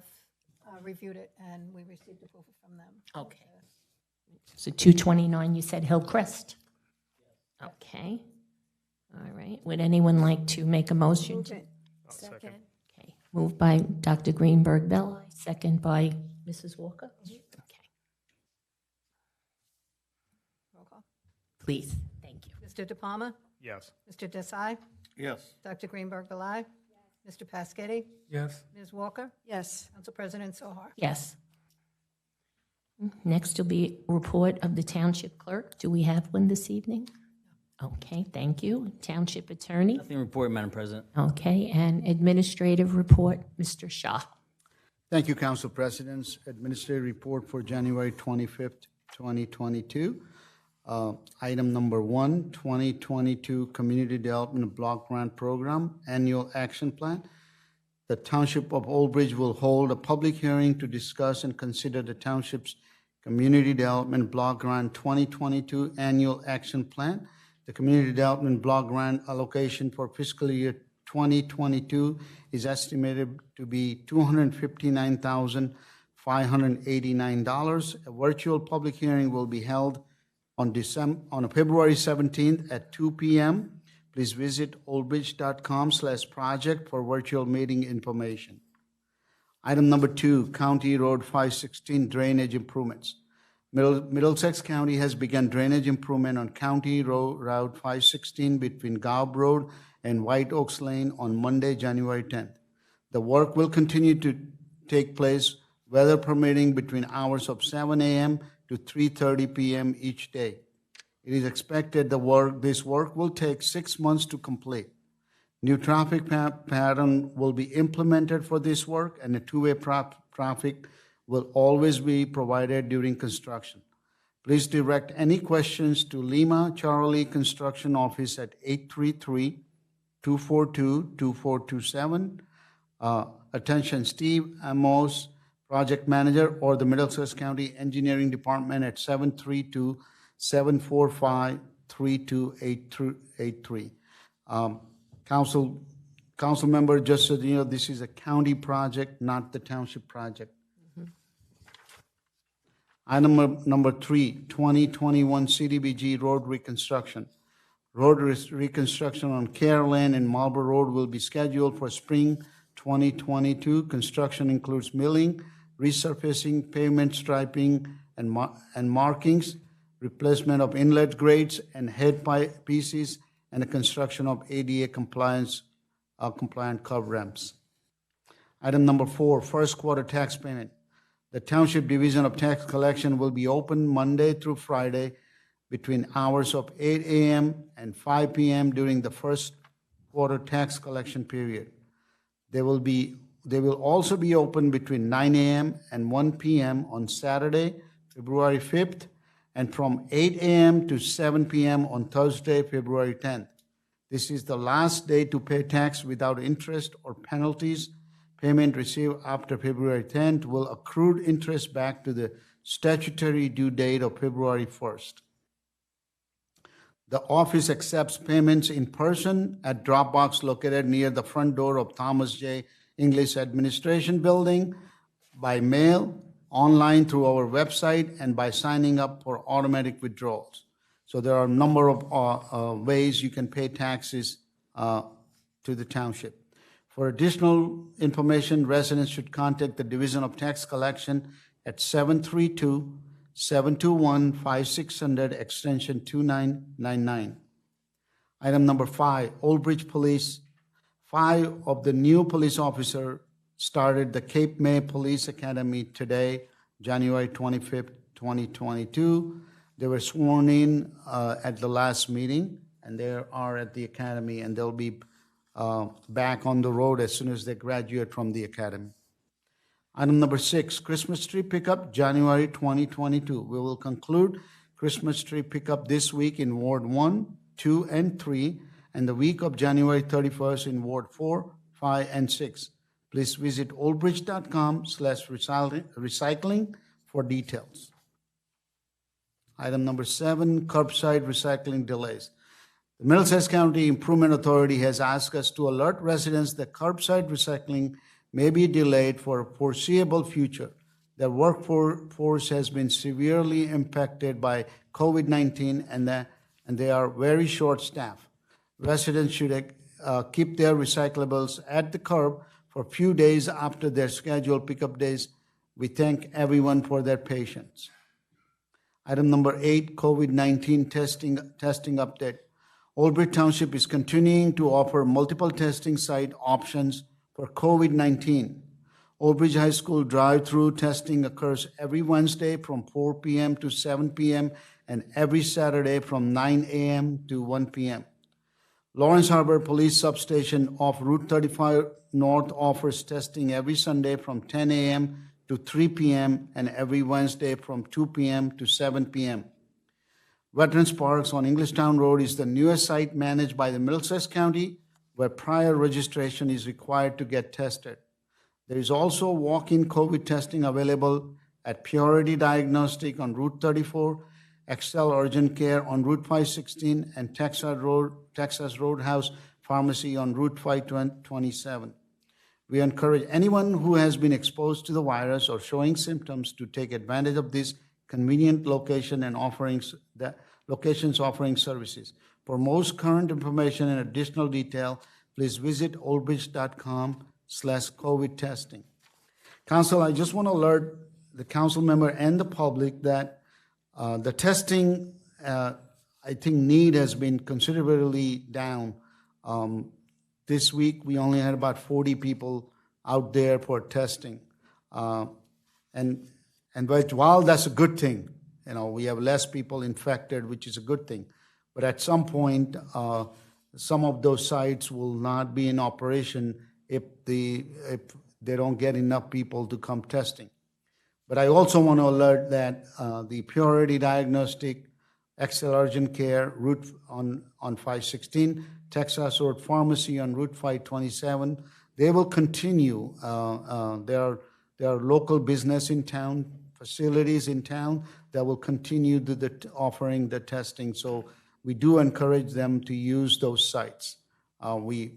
reviewed it, and we received approval from them. okay. So 229, you said Hillcrest? Okay. All right. Would anyone like to make a motion? Move it. Second. Okay. Moved by Dr. Greenberg Belli, second by Mrs. Walker? Okay. Roll call. Please, thank you. Mr. De Palma? Yes. Mr. Desai? Yes. Dr. Greenberg Belli? Mr. Paschetti? Yes. Ms. Walker? Yes. Council President Sohar? Yes. Next will be report of the Township Clerk. Do we have one this evening? Okay, thank you. Township Attorney? Nothing to report, Madam President. Okay, and Administrative Report, Mr. Shah. Thank you, Council Presidents. Administrative report for January 25th, 2022. Item number 1, 2022 Community Development Block Grant Program Annual Action Plan. The Township of Old Bridge will hold a public hearing to discuss and consider the Township's Community Development Block Grant 2022 Annual Action Plan. The Community Development Block Grant allocation for fiscal year 2022 is estimated to be $259,589. A virtual public hearing will be held on February 17th at 2 p.m. Please visit oldbridge.com/project for virtual meeting information. Item number 2, County Road 516 drainage improvements. Middlesex County has begun drainage improvement on County Route 516 between Garb Road and White Oaks Lane on Monday, January 10th. The work will continue to take place, weather permitting, between hours of 7 a.m. to 3:30 p.m. each day. It is expected this work will take 6 months to complete. New traffic pattern will be implemented for this work, and a two-way traffic will always be provided during construction. Please direct any questions to Lima Charlie Construction Office at 833-242-2427. Attention, Steve Amos, Project Manager, or the Middlesex County Engineering Department at 732-745-3283. Council member, just so you know, this is a county project, not the township project. Item number 3, 2021 CDBG road reconstruction. Road reconstruction on Care Lane and Marlborough Road will be scheduled for spring 2022. Construction includes milling, resurfacing, pavement striping, and markings, replacement of inlet grates and head pieces, and the construction of ADA compliant curb ramps. Item number 4, first quarter tax payment. The Township Division of Tax Collection will be open Monday through Friday between hours of 8 a.m. and 5 p.m. during the first quarter tax collection period. They will also be open between 9 a.m. and 1 p.m. on Saturday, February 5th, and from 8 a.m. to 7 p.m. on Thursday, February 10th. This is the last day to pay tax without interest or penalties. Payment received after February 10th will accrue interest back to the statutory due date of February 1st. The office accepts payments in person at drop box located near the front door of Thomas J. English Administration Building, by mail, online through our website, and by signing up for automatic withdrawals. So there are a number of ways you can pay taxes to the township. For additional information, residents should contact the Division of Tax Collection at 732-721-5600, extension 2999. Item number 5, Old Bridge Police. 5 of the new police officers started the Cape May Police Academy today, January 25th, 2022. They were sworn in at the last meeting, and they are at the academy, and they'll be back on the road as soon as they graduate from the academy. Item number 6, Christmas tree pickup, January 2022. We will conclude Christmas tree pickup this week in Ward 1, 2, and 3, and the week of January 31st in Ward 4, 5, and 6. Please visit oldbridge.com/recycling for details. Item number 7, curbside recycling delays. The Middlesex County Improvement Authority has asked us to alert residents that curbside recycling may be delayed for a foreseeable future. Their workforce has been severely impacted by COVID-19 and they are very short-staffed. Residents should keep their recyclables at the curb for a few days after their scheduled pickup days. We thank everyone for their patience. Item number 8, COVID-19 testing update. Old Bridge Township is continuing to offer multiple testing site options for COVID-19. Old Bridge High School drive-through testing occurs every Wednesday from 4 p.m. to 7 p.m. and every Saturday from 9 a.m. to 1 p.m. Lawrence Harbor Police Substation off Route 35 North offers testing every Sunday from 10 a.m. to 3 p.m. and every Wednesday from 2 p.m. to 7 p.m. Veterans Parks on Englishtown Road is the newest site managed by the Middlesex County, where prior registration is required to get tested. There is also walk-in COVID testing available at Purity Diagnostic on Route 34, Excel Urgent Care on Route 516, and Texas Roadhouse Pharmacy on Route 527. We encourage anyone who has been exposed to the virus or showing symptoms to take advantage of this convenient location and locations offering services. For most current information and additional detail, please visit oldbridge.com/COVID testing. Council, I just want to alert the council member and the public that The testing, I think need has been considerably down. This week, we only had about 40 people out there for testing. But while that's a good thing, we have less people infected, which is a good thing. But at some point, some of those sites will not be in operation if they don't get enough people to come testing. But I also want to alert that the Purity Diagnostic, Excel Urgent Care, Route on 516, Texas Road Pharmacy on Route 527, they will continue. There are local business in town, facilities in town that will continue offering the testing. So we do encourage them to use those sites. We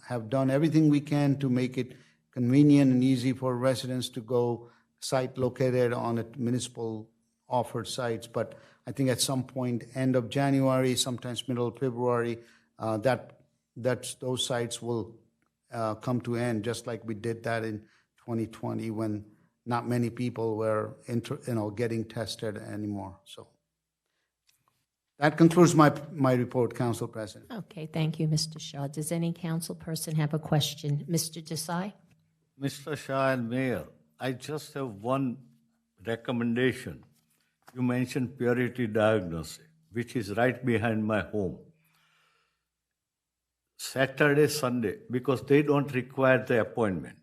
have done everything we can to make it convenient and easy for residents to go site located on a municipal offered sites. But I think at some point, end of January, sometimes middle of February, those sites will come to end, just like we did that in 2020 when not many people were getting tested anymore. So that concludes my report, Council President. Okay, thank you, Mr. Shaw. Does any council person have a question? Mr. Desai? Mr. Shah and Mayor, I just have one recommendation. You mentioned Purity Diagnostic, which is right behind my home. Saturday, Sunday, because they don't require the appointment.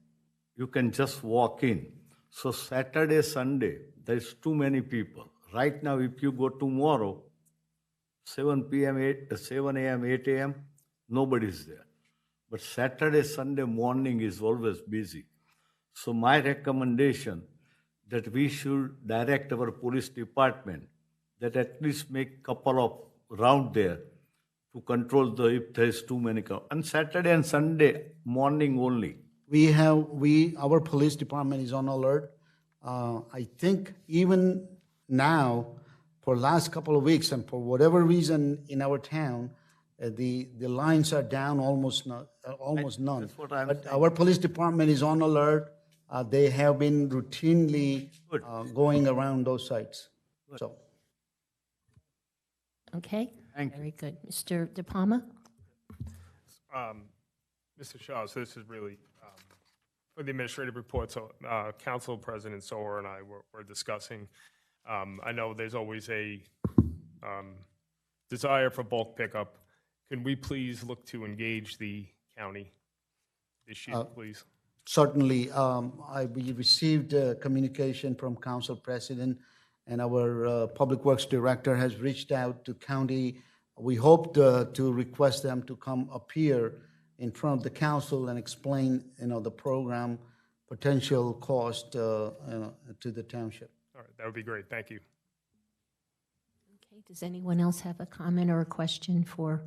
You can just walk in. So Saturday, Sunday, there's too many people. Right now, if you go tomorrow, 7 a.m., 8 a.m., nobody's there. But Saturday, Sunday morning is always busy. So my recommendation that we should direct our police department that at least make couple of round there to control if there is too many. On Saturday and Sunday morning only. Our police department is on alert. I think even now, for last couple of weeks, and for whatever reason in our town, the lines are down almost none. That's what I'm But saying. our police department is on alert. They have been routinely going around those sites. So, Okay, Thank you. very good. Mr. De Palma? Mr. Shaw, so this is really for the administrative report. So Council President Soher and I were discussing. I know there's always a desire for bulk pickup. Can we please look to engage the county this year, please? certainly, we received communication from Council President, and our Public Works Director has reached out to county. We hope to request them to come appear in front of the council and explain, the program potential cost to the township. All right, that would be great. Thank you. Okay, does anyone else have a comment or a question for?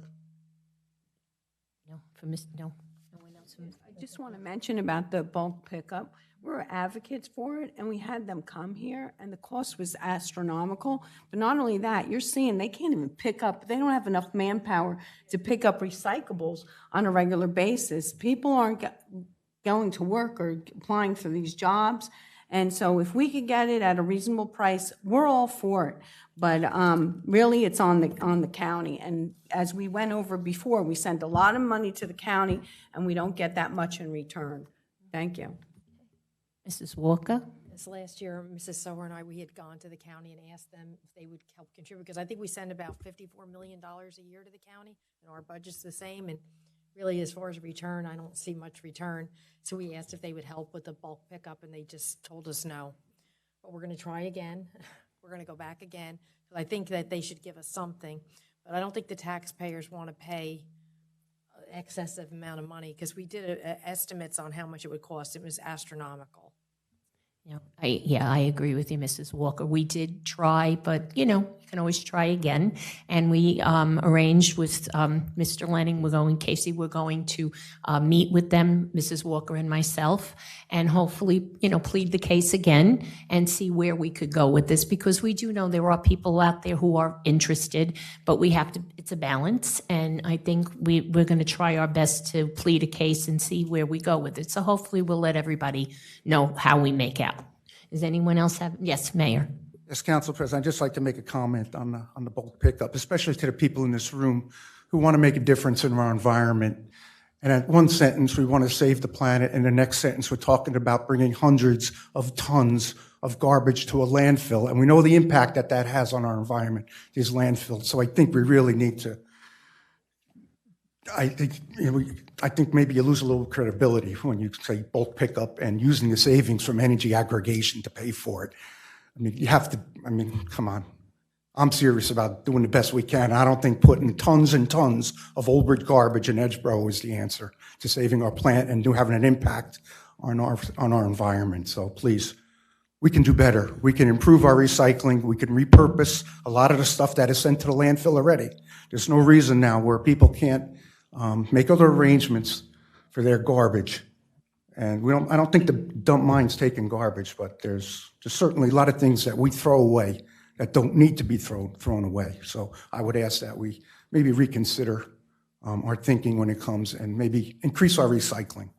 No, for Ms. No one else. I just want to mention about the bulk pickup. We're advocates for it, and we had them come here, and the cost was astronomical. But not only that, you're seeing they can't even pick up, they don't have enough manpower to pick up recyclables on a regular basis. People aren't going to work or applying for these jobs. And so if we could get it at a reasonable price, we're all for it. But really, it's on the county. And as we went over before, we send a lot of money to the county, and we don't get that much in return. Thank you. Mrs. Walker? This last year, Mrs. Sower and we had gone to the county and asked them if they would help contribute, because I think we send about $54 million a year to the county, and our budget's the same, and really, as far as return, I don't see much return. So we asked if they would help with the bulk pickup, and they just told us no. But we're going to try again. We're going to go back again. I think that they should give us something, but I don't think the taxpayers want to pay an excessive amount of money, because we did estimates on how much it would cost. It was astronomical. I agree with you, Mrs. Walker. We did try, but, you can always try again. And we arranged with Mr. Lenning, Casey, we're going to meet with them, Mrs. Walker and myself, and hopefully, plead the case again and see where we could go with this, because we do know there are people out there who are interested, but we have to, it's a balance. And I think we're going to try our best to plead a case and see where we go with it. So hopefully we'll let everybody know how we make out. Does anyone else have? Yes, Mayor. As Council President, I'd just like to make a comment on the bulk pickup, especially to the people in this room who want to make a difference in our environment. And at one sentence, we want to save the planet, and the next sentence, we're talking about bringing hundreds of tons of garbage to a landfill. And we know the impact that that has on our environment, these landfills. So I think we really need to, I think maybe you lose a little credibility when you say bulk pickup and using the savings from energy aggregation to pay for it. I mean, you have to, come on. I'm serious about doing the best we can. I don't think putting tons and tons of Old Bridge garbage in Edgeboro is the answer to saving our plant and having an impact on our environment. So please, we can do better. We can improve our recycling. We can repurpose a lot of the stuff that is sent to the landfill already. There's no reason now where people can't make other arrangements for their garbage. And I don't think the dump mind's taking garbage, but there's certainly a lot of things that we throw away that don't need to be thrown away. So I would ask that we maybe reconsider our thinking when it comes and maybe increase our recycling.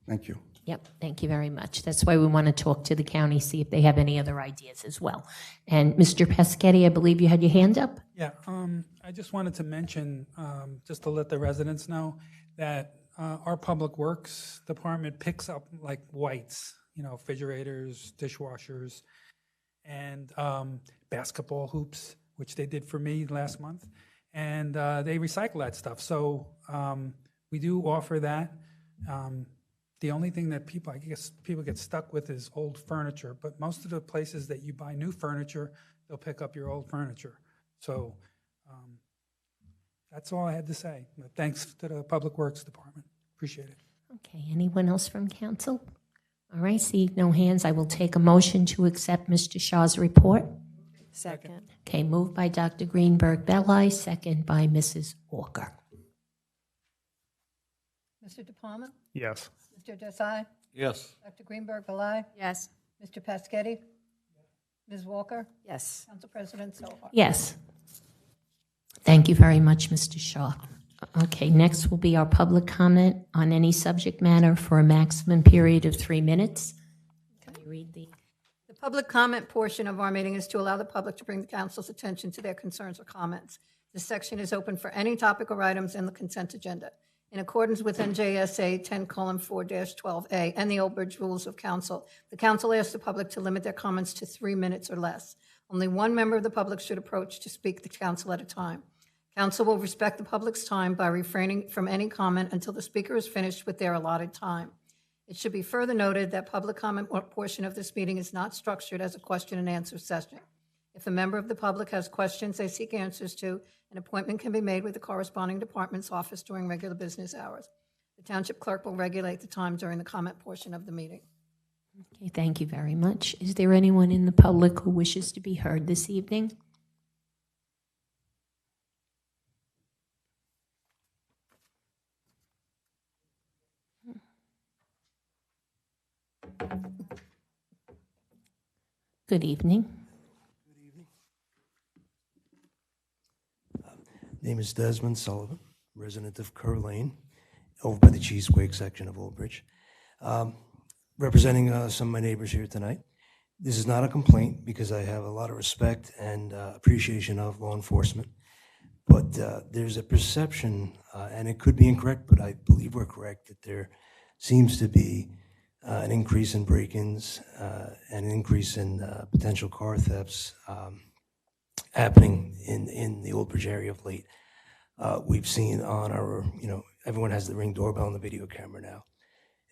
Thank you. Yep, thank you very much. That's why we want to talk to the county, see if they have any other ideas as well. And Mr. Peschetti, I believe you had your hand up? Yeah, I just wanted to mention, just to let the residents know, that our Public Works Department picks up like whites, refrigerators, dishwashers, and basketball hoops, which they did for me last month. And they recycle that stuff. So we do offer that. The only thing that people get stuck with is old furniture. But most of the places that you buy new furniture, they'll pick up your old furniture. So that's all I had to say. But thanks to the Public Works Department. Appreciate it. Okay, anyone else from council? All right, seeing no hands, I will take a motion to accept Mr. Shaw's report. Second. Okay, moved by Dr. Greenberg-Belli, second by Mrs. Walker. Mr. De Palma? Yes. Mr. Desai? Yes. Dr. Greenberg-Belli? Yes. Mr. Peschetti? Ms. Walker? Yes. Council President Soha? Yes. Thank you very much, Mr. Shaw. Okay, next will be our public comment on any subject matter for a maximum period of 3 minutes. Can you read the? The public comment portion of our meeting is to allow the public to bring the council's attention to their concerns or comments. This section is open for any topic or items in the consent agenda. In accordance with NJSA 10:4-12A and the Old Bridge Rules of Council, the council asks the public to limit their comments to 3 minutes or less. Only one member of the public should approach to speak to council at a time. Council will respect the public's time by refraining from any comment until the speaker is finished with their allotted time. It should be further noted that public comment portion of this meeting is not structured as a question and answer session. If a member of the public has questions they seek answers to, an appointment can be made with the corresponding department's office during regular business hours. The Township Clerk will regulate the time during the comment portion of the meeting. Okay, thank you very much. Is there anyone in the public who wishes to be heard this evening? Good evening. Name is Desmond Sullivan, resident of Kerr Lane, over by the Cheesequake section of Old Bridge. Representing some of my neighbors here tonight. This is not a complaint because I have a lot of respect and appreciation of law enforcement. But there's a perception, and it could be incorrect, but I believe we're correct, that there seems to be an increase in break-ins, and an increase in potential car thefts happening in the Old Bridge area of late. We've seen on our, everyone has the Ring doorbell and the video camera now.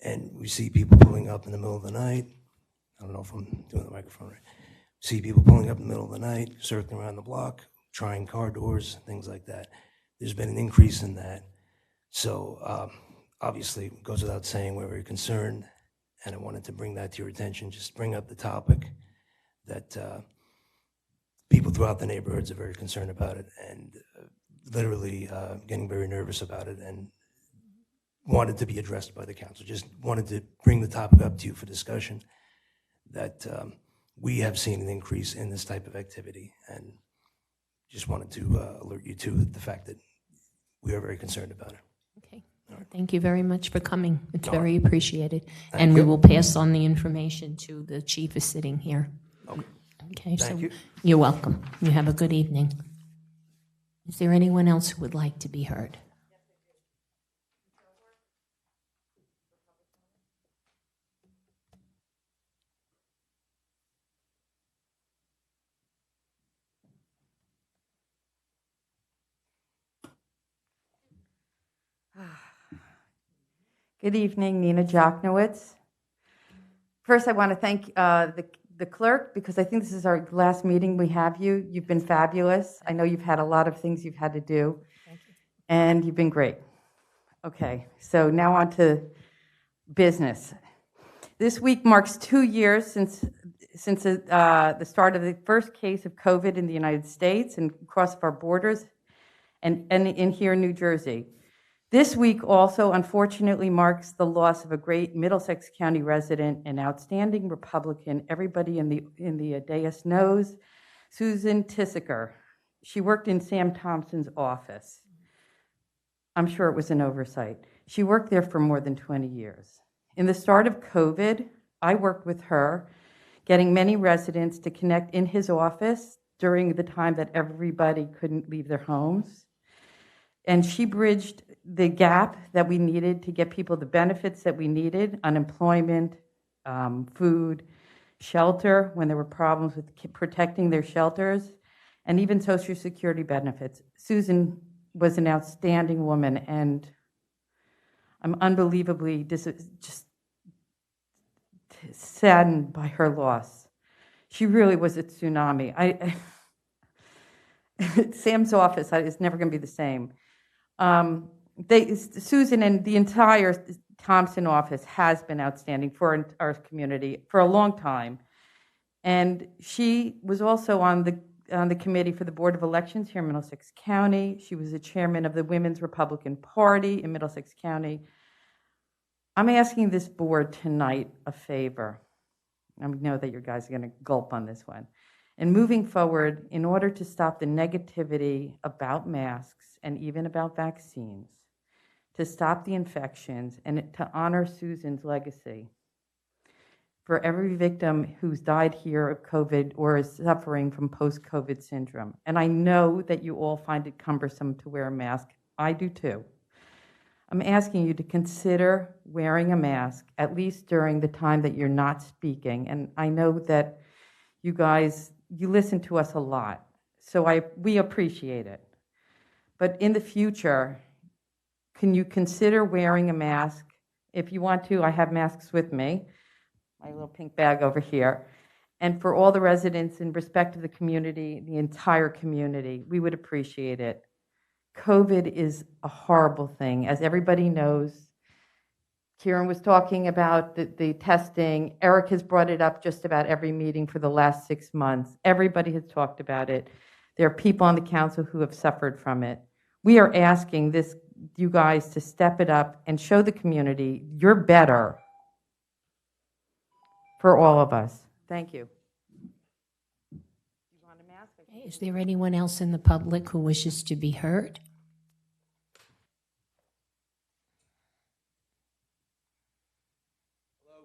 And we see people pulling up in the middle of the night. I don't know if I'm doing the microphone right. See people pulling up in the middle of the night, circling around the block, trying car doors, things like that. There's been an increase in that. So obviously, it goes without saying, we're very concerned. And I wanted to bring that to your attention, just bring up the topic that people throughout the neighborhoods are very concerned about it and literally getting very nervous about it and wanted to be addressed by the council. Just wanted to bring the topic up to you for discussion that we have seen an increase in this type of activity and just wanted to alert you to the fact that we are very concerned about it. Okay. Thank you very much for coming. It's very appreciated. Thank And you. we will pass on the information to the chief is sitting here. Okay. Okay, so Thank you. you're welcome. You have a good evening. Is there anyone else who would like to be heard? Good evening, Nina Joknowitz. First, I want to thank the clerk because I think this is our last meeting we have you. You've been fabulous. I know you've had a lot of things you've had to do, and you've been great. Okay, so now on to business. This week marks 2 years since the start of the first case of COVID in the United States and across our borders and in here in New Jersey. This week also, unfortunately, marks the loss of a great Middlesex County resident, an outstanding Republican. Everybody in the dais knows, Susan Tissaker. She worked in Sam Thompson's office. I'm sure it was an oversight. She worked there for more than 20 years. In the start of COVID, I worked with her, getting many residents to connect in his office during the time that everybody couldn't leave their homes. And she bridged the gap that we needed to get people the benefits that we needed, unemployment, food, shelter, when there were problems with protecting their shelters, and even Social Security benefits. Susan was an outstanding woman, and I'm unbelievably just saddened by her loss. She really was a tsunami. Sam's office is never going to be the same. Susan and the entire Thompson office has been outstanding for our community for a long time. And she was also on the committee for the Board of Elections here in Middlesex County. She was the chairman of the Women's Republican Party in Middlesex County. I'm asking this board tonight a favor. I know that you guys are going to gulp on this one. And moving forward, in order to stop the negativity about masks and even about vaccines, to stop the infections and to honor Susan's legacy, for every victim who's died here of COVID or is suffering from post-COVID syndrome. And I know that you all find it cumbersome to wear a mask. I do too. I'm asking you to consider wearing a mask, at least during the time that you're not speaking. And I know that you guys, you listen to us a lot, so we appreciate it. But in the future, can you consider wearing a mask? If you want to, I have masks with me, my little pink bag over here. And for all the residents in respect of the community, the entire community, we would appreciate it. COVID is a horrible thing, as everybody knows. Kieran was talking about the testing. Eric has brought it up just about every meeting for the last 6 months. Everybody has talked about it. There are people on the council who have suffered from it. We are asking you guys to step it up and show the community you're better for all of us. Thank you. Is there anyone else in the public who wishes to be heard?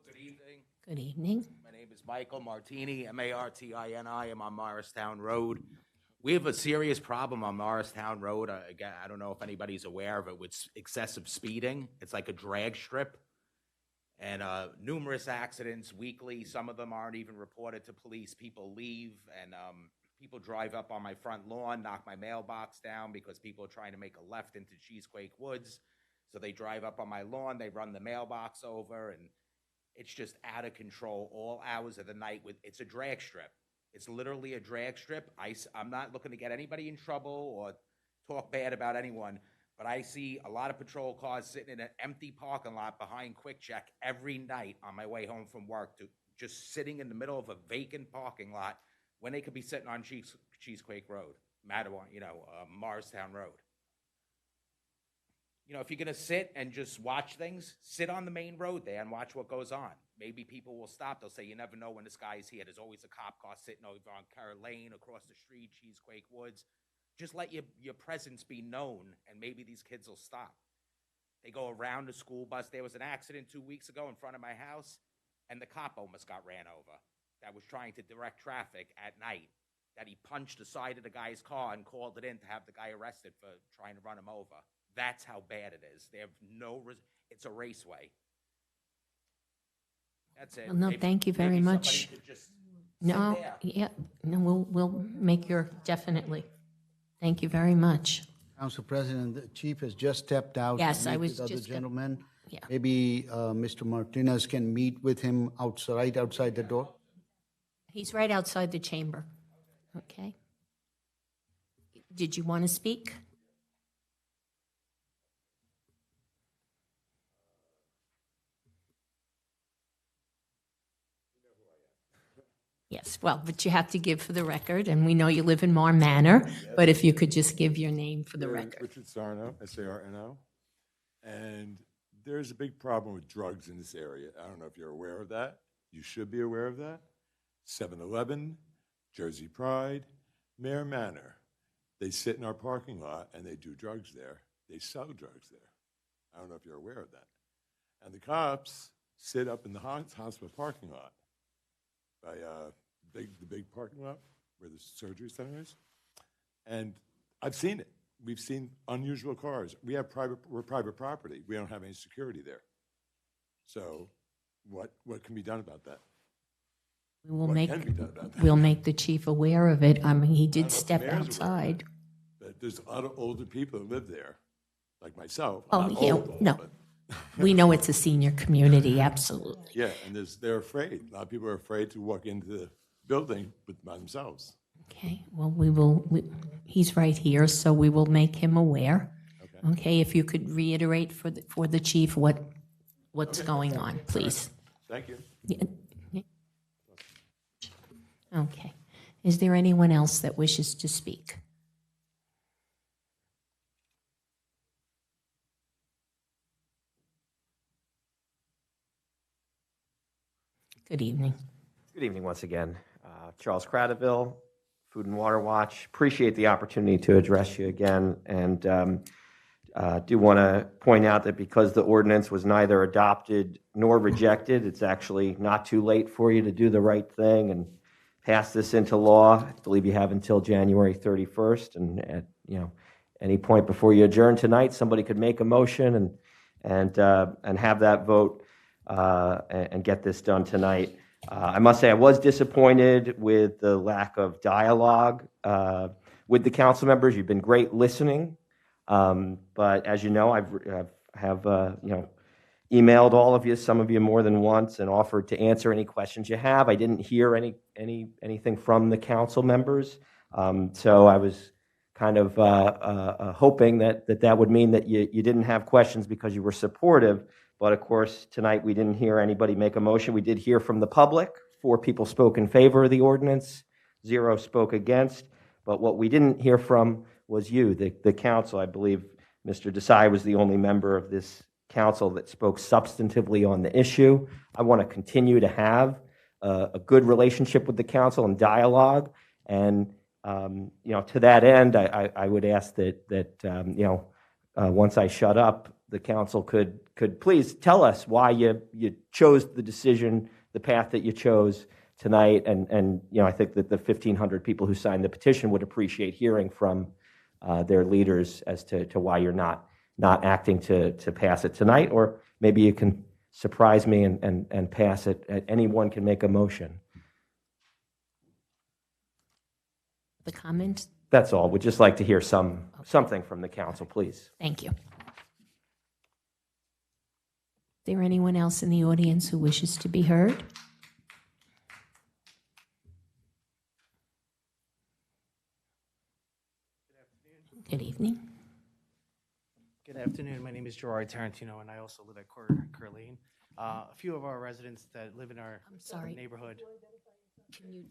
Good evening. Good evening. My name is Michael Martini, Martini. I'm on Morristown Road. We have a serious problem on Morristown Road. Again, I don't know if anybody's aware of it, with excessive speeding. It's like a drag strip. And numerous accidents weekly. Some of them aren't even reported to police. People leave, and people drive up on my front lawn, knock my mailbox down because people are trying to make a left into Cheesequake Woods. So they drive up on my lawn, they run the mailbox over, and it's just out of control all hours of the night. It's a drag strip. It's literally a drag strip. I'm not looking to get anybody in trouble or talk bad about anyone, but I see a lot of patrol cars sitting in an empty parking lot behind Quick Check every night on my way home from work, just sitting in the middle of a vacant parking lot when they could be sitting on Cheesequake Road, Morristown Road. You know, if you're going to sit and just watch things, sit on the main road there and watch what goes on. Maybe people will stop. They'll say, you never know when this guy's here. There's always a cop car sitting over on Carroll Lane, across the street, Cheesequake Woods. Just let your presence be known, and maybe these kids will stop. They go around the school bus. There was an accident 2 weeks ago in front of my house, and the cop almost got ran over. that was trying to direct traffic at night, that he punched the side of the guy's car and called it in to have the guy arrested for trying to run him over. That's how bad it is. They have it's a raceway. That's it. Well, no, thank you very Maybe much. somebody could just sit No, there. yeah, no, we'll make your, definitely. Thank you very much. Council President, the chief has just stepped out. to Yes, I meet was with other just gonna- gentlemen. Yeah. Maybe Mr. Martinez can meet with him outside the door. He's right outside the chamber, okay? Did you want to speak? Yes, well, but you have to give for the record, and we know you live in Mar Manor, but if you could just give your name for the record. Richard Sarno, S-A-R-N-O. And there's a big problem with drugs in this area. I don't know if you're aware of that. You should be aware of that. 7-Eleven, Jersey Pride, Mare Manor. They sit in our parking lot and they do drugs there. They sell drugs there. I don't know if you're aware of that. And the cops sit up in the hospital parking lot by the big parking lot where the surgery center is. And I've seen it. We've seen unusual cars. We're private property. We don't have any security there. So what can be done about that? We will What make, can be done about that? we'll make the chief aware of it. I mean, he I don't know did if the step mayor's aware of outside. it, But there's a lot of older people that live there, like myself. Oh, I'm yeah, old, no. but- We know it's a senior community, absolutely. Yeah, and they're afraid. A lot of people are afraid to walk into the building by themselves. Okay, well, he's right here, so we will make him aware. Okay, if you could reiterate for the chief what's going on, please. Thank you. Yeah. Okay. Is there anyone else that wishes to speak? Good evening. Good evening once again. Charles Cradaville, Food and Water Watch. Appreciate the opportunity to address you again, and do want to point out that because the ordinance was neither adopted nor rejected, it's actually not too late for you to do the right thing and pass this into law. I believe you have until January 31st, and at any point before you adjourn tonight, somebody could make a motion and have that vote and get this done tonight. I must say I was disappointed with the lack of dialogue with the council members. You've been great listening, but as you know, I have emailed all of you, some of you more than once, and offered to answer any questions you have. I didn't hear anything from the council members, so I was kind of hoping that would mean that you didn't have questions because you were supportive. But of course, tonight we didn't hear anybody make a motion. We did hear from the public. 4 people spoke in favor of the ordinance, 0 spoke against. But what we didn't hear from was you, the council. I believe Mr. Desai was the only member of this council that spoke substantively on the issue. I want to continue to have a good relationship with the council and dialogue. And to that end, I would ask that once I shut up, the council could please tell us why you chose the path that you chose tonight. And I think that the 1,500 people who signed the petition would appreciate hearing from their leaders as to why you're not acting to pass it tonight. Or maybe you can surprise me and pass it. Anyone can make a motion. The comment? That's all. We'd just like to hear something from the council, please. Thank you. Is there anyone else in the audience who wishes to be heard? Good evening. Good afternoon. My name is Gerard Tarantino, and I also live at Curleen. A few of our residents that live in our neighborhood.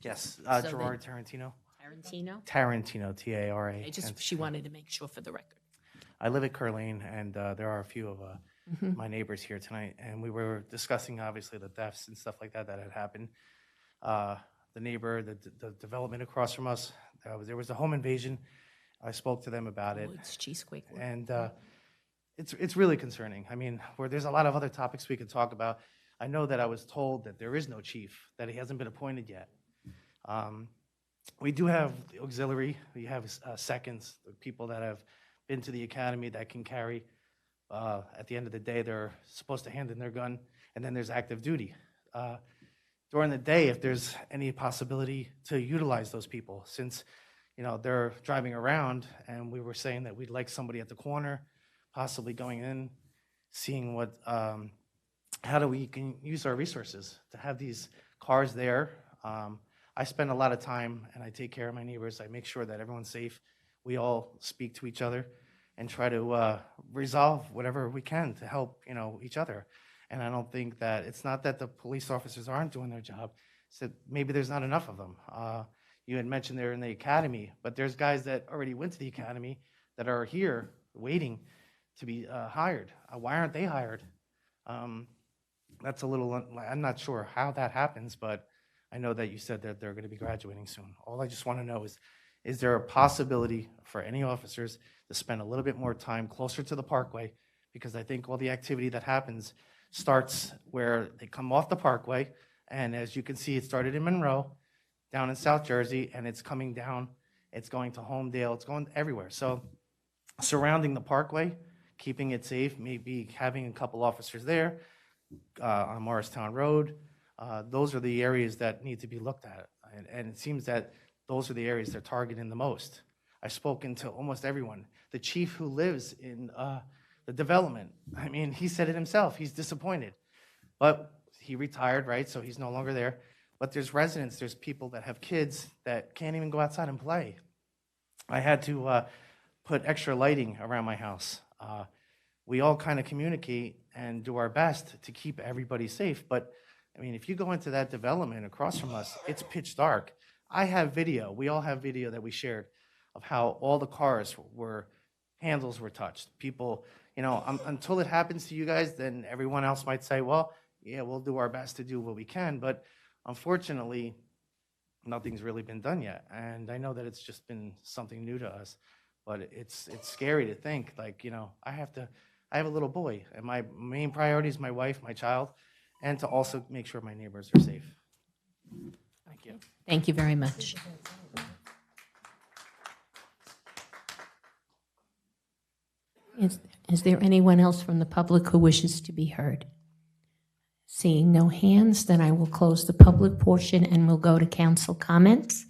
Yes, Gerard Tarantino. Tarantino, T-A-R-A. She wanted to make sure for the record. I live at Curleen, and there are a few of my neighbors here tonight, and we were discussing, obviously, the thefts and stuff like that had happened. The neighbor, the development across from us, there was a home invasion. I spoke to them about it. It's cheesequake. And it's really concerning. I mean, there's a lot of other topics we could talk about. I know that I was told that there is no chief, that he hasn't been appointed yet. We do have the auxiliary, we have seconds, the people that have been to the academy that can carry. At the end of the day, they're supposed to hand in their gun, and then there's active duty. During the day, if there's any possibility to utilize those people, since they're driving around, and we were saying that we'd like somebody at the corner, possibly going in, seeing what, how do we can use our resources to have these cars there. I spend a lot of time, and I take care of my neighbors. I make sure that everyone's safe. We all speak to each other and try to resolve whatever we can to help each other. And I don't think that it's not that the police officers aren't doing their job. It's that maybe there's not enough of them. You had mentioned they're in the academy, but there's guys that already went to the academy that are here waiting to be hired. Why aren't they hired? That's a little, I'm not sure how that happens, but I know that you said that they're going to be graduating soon. All I just want to know is there a possibility for any officers to spend a little bit more time closer to the parkway? Because I think all the activity that happens starts where they come off the parkway, and as you can see, it started in Monroe, down in South Jersey, and it's coming down, it's going to Homedale, it's going everywhere. So surrounding the parkway, keeping it safe, maybe having a couple officers there on Morristown Road, those are the areas that need to be looked at. And it seems that those are the areas they're targeting the most. I've spoken to almost everyone. The chief who lives in the development, I mean, he said it himself, he's disappointed. But he retired, right, so he's no longer there. But there's residents, there's people that have kids that can't even go outside and play. I had to put extra lighting around my house. We all kind of communicate and do our best to keep everybody safe. But, I mean, if you go into that development across from us, it's pitch dark. I have video, we all have video that we shared of how all the cars handles were touched. People, until it happens to you guys, then everyone else might say, well, yeah, we'll do our best to do what we can. But unfortunately, nothing's really been done yet. And I know that it's just been something new to us, but it's scary to think, like, I have a little boy, and my main priority is my wife, my child, and to also make sure my neighbors are safe. Thank you. Thank you very much. Is there anyone else from the public who wishes to be heard? Seeing no hands, then I will close the public portion and we'll go to council comments.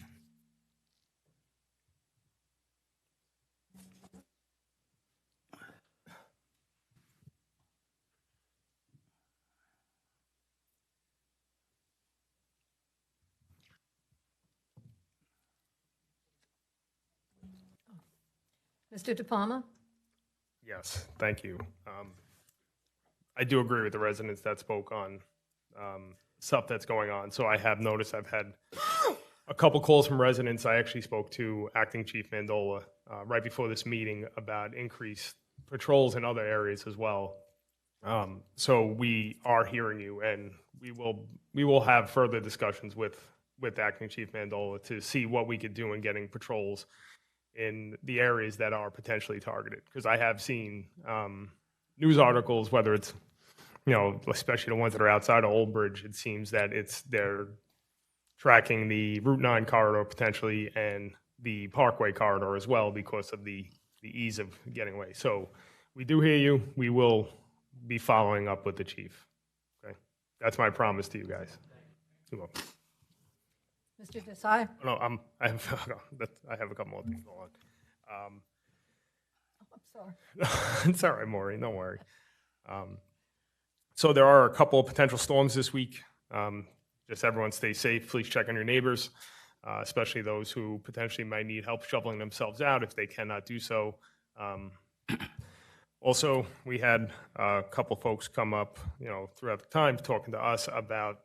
Mr. De Palma? Yes, thank you. I do agree with the residents that spoke on stuff that's going on. So I have noticed I've had a couple calls from residents. I actually spoke to Acting Chief Mandola right before this meeting about increased patrols in other areas as well. So we are hearing you, and we will have further discussions with Acting Chief Mandola to see what we could do in getting patrols in the areas that are potentially targeted. Because I have seen news articles, whether it's, especially the ones that are outside of Old Bridge, it seems that they're tracking the Route 9 corridor potentially and the Parkway corridor as well because of the ease of getting away. So we do hear you. We will be following up with the chief. Okay, that's my promise to you guys. You're welcome. Mr. Desai? No, I have a couple more things going on. I'm sorry. It's all right, Maureen, don't worry. So there are a couple of potential storms this week. Just everyone stay safe. Please check on your neighbors, especially those who potentially might need help shoveling themselves out if they cannot do so. Also, we had a couple folks come up, throughout the time talking to us about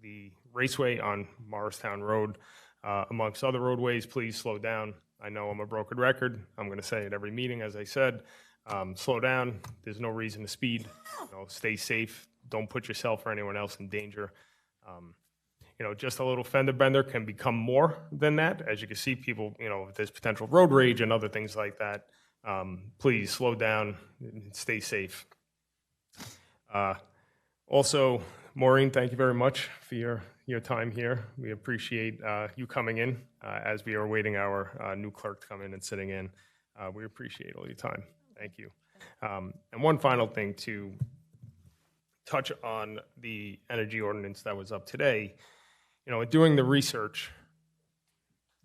the raceway on Morristown Road, amongst other roadways. Please slow down. I know I'm a broken record. I'm going to say it every meeting, as I said. Slow down. There's no reason to speed. Stay safe. Don't put yourself or anyone else in danger. Just a little fender bender can become more than that. As you can see, people, if there's potential road rage and other things like that, please slow down and stay safe. Also, Maureen, thank you very much for your time here. We appreciate you coming in as we are waiting our new clerk to come in and sitting in. We appreciate all your time. Thank you. And one final thing to touch on the energy ordinance that was up today. You know, doing the research,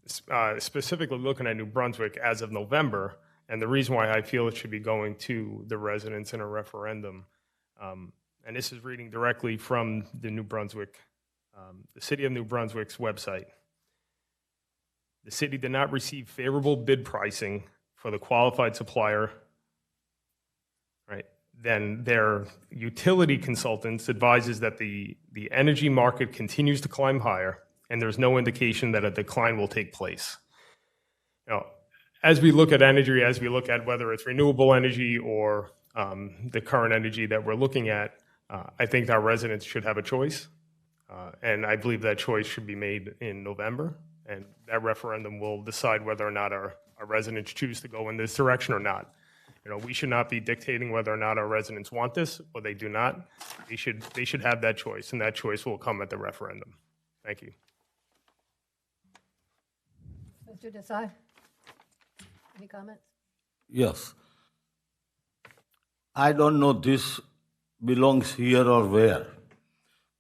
specifically looking at New Brunswick as of November, and the reason why I feel it should be going to the residents in a referendum, and this is reading directly from the New Brunswick, the City of New Brunswick's website. The city did not receive favorable bid pricing for the qualified supplier, right? Then their utility consultants advises that the energy market continues to climb higher, and there's no indication that a decline will take place. Now, as we look at energy, as we look at whether it's renewable energy or the current energy that we're looking at, I think our residents should have a choice, and I believe that choice should be made in November, and that referendum will decide whether or not our residents choose to go in this direction or not. You know, we should not be dictating whether or not our residents want this or they do not. They should have that choice, and that choice will come at the referendum. Thank you. Mr. Desai, any comments? Yes. I don't know this belongs here or where,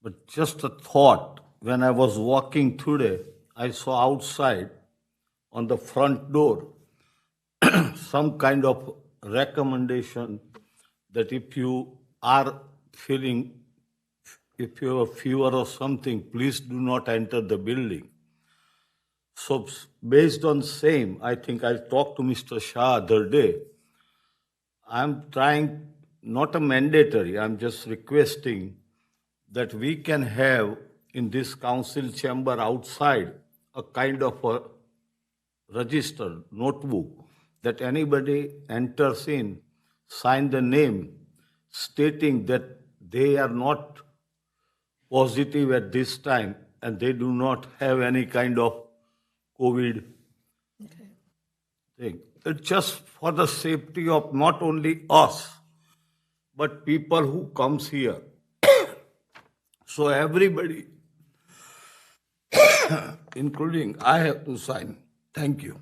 but just a thought. When I was walking today, I saw outside on the front door some kind of recommendation that if you are feeling, if you have a fever or something, please do not enter the building. So based on same, I think I talked to Mr. Shah the other day. I'm trying, not a mandatory, I'm just requesting that we can have in this council chamber outside a kind of a register, notebook, that anybody enters in, sign the name, stating that they are not positive at this time and they do not have any kind of COVID thing. It's just for the safety of not only us, but people who comes here. So everybody, including I, have to sign. Thank you.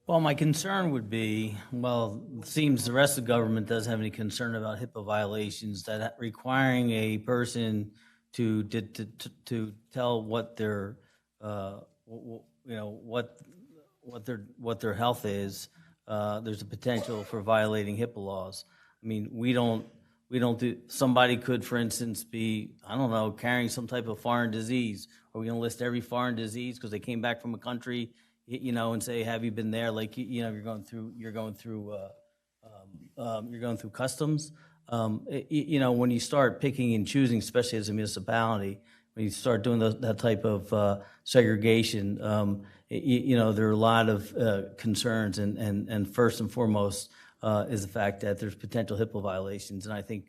Well, my concern would be, well, it seems the rest of the government doesn't have any concern about HIPAA violations, that requiring a person to tell what their, what their health is, there's a potential for violating HIPAA laws. I mean, we don't do, somebody could, for instance, be, I don't know, carrying some type of foreign disease. Are we going to list every foreign disease because they came back from a country, you know, and say, have you been there? Like, you know, you're going through customs. You know, when you start picking and choosing, especially as a municipality, when you start doing that type of segregation, you know, there are a lot of concerns, and first and foremost is the fact that there's potential HIPAA violations, and I think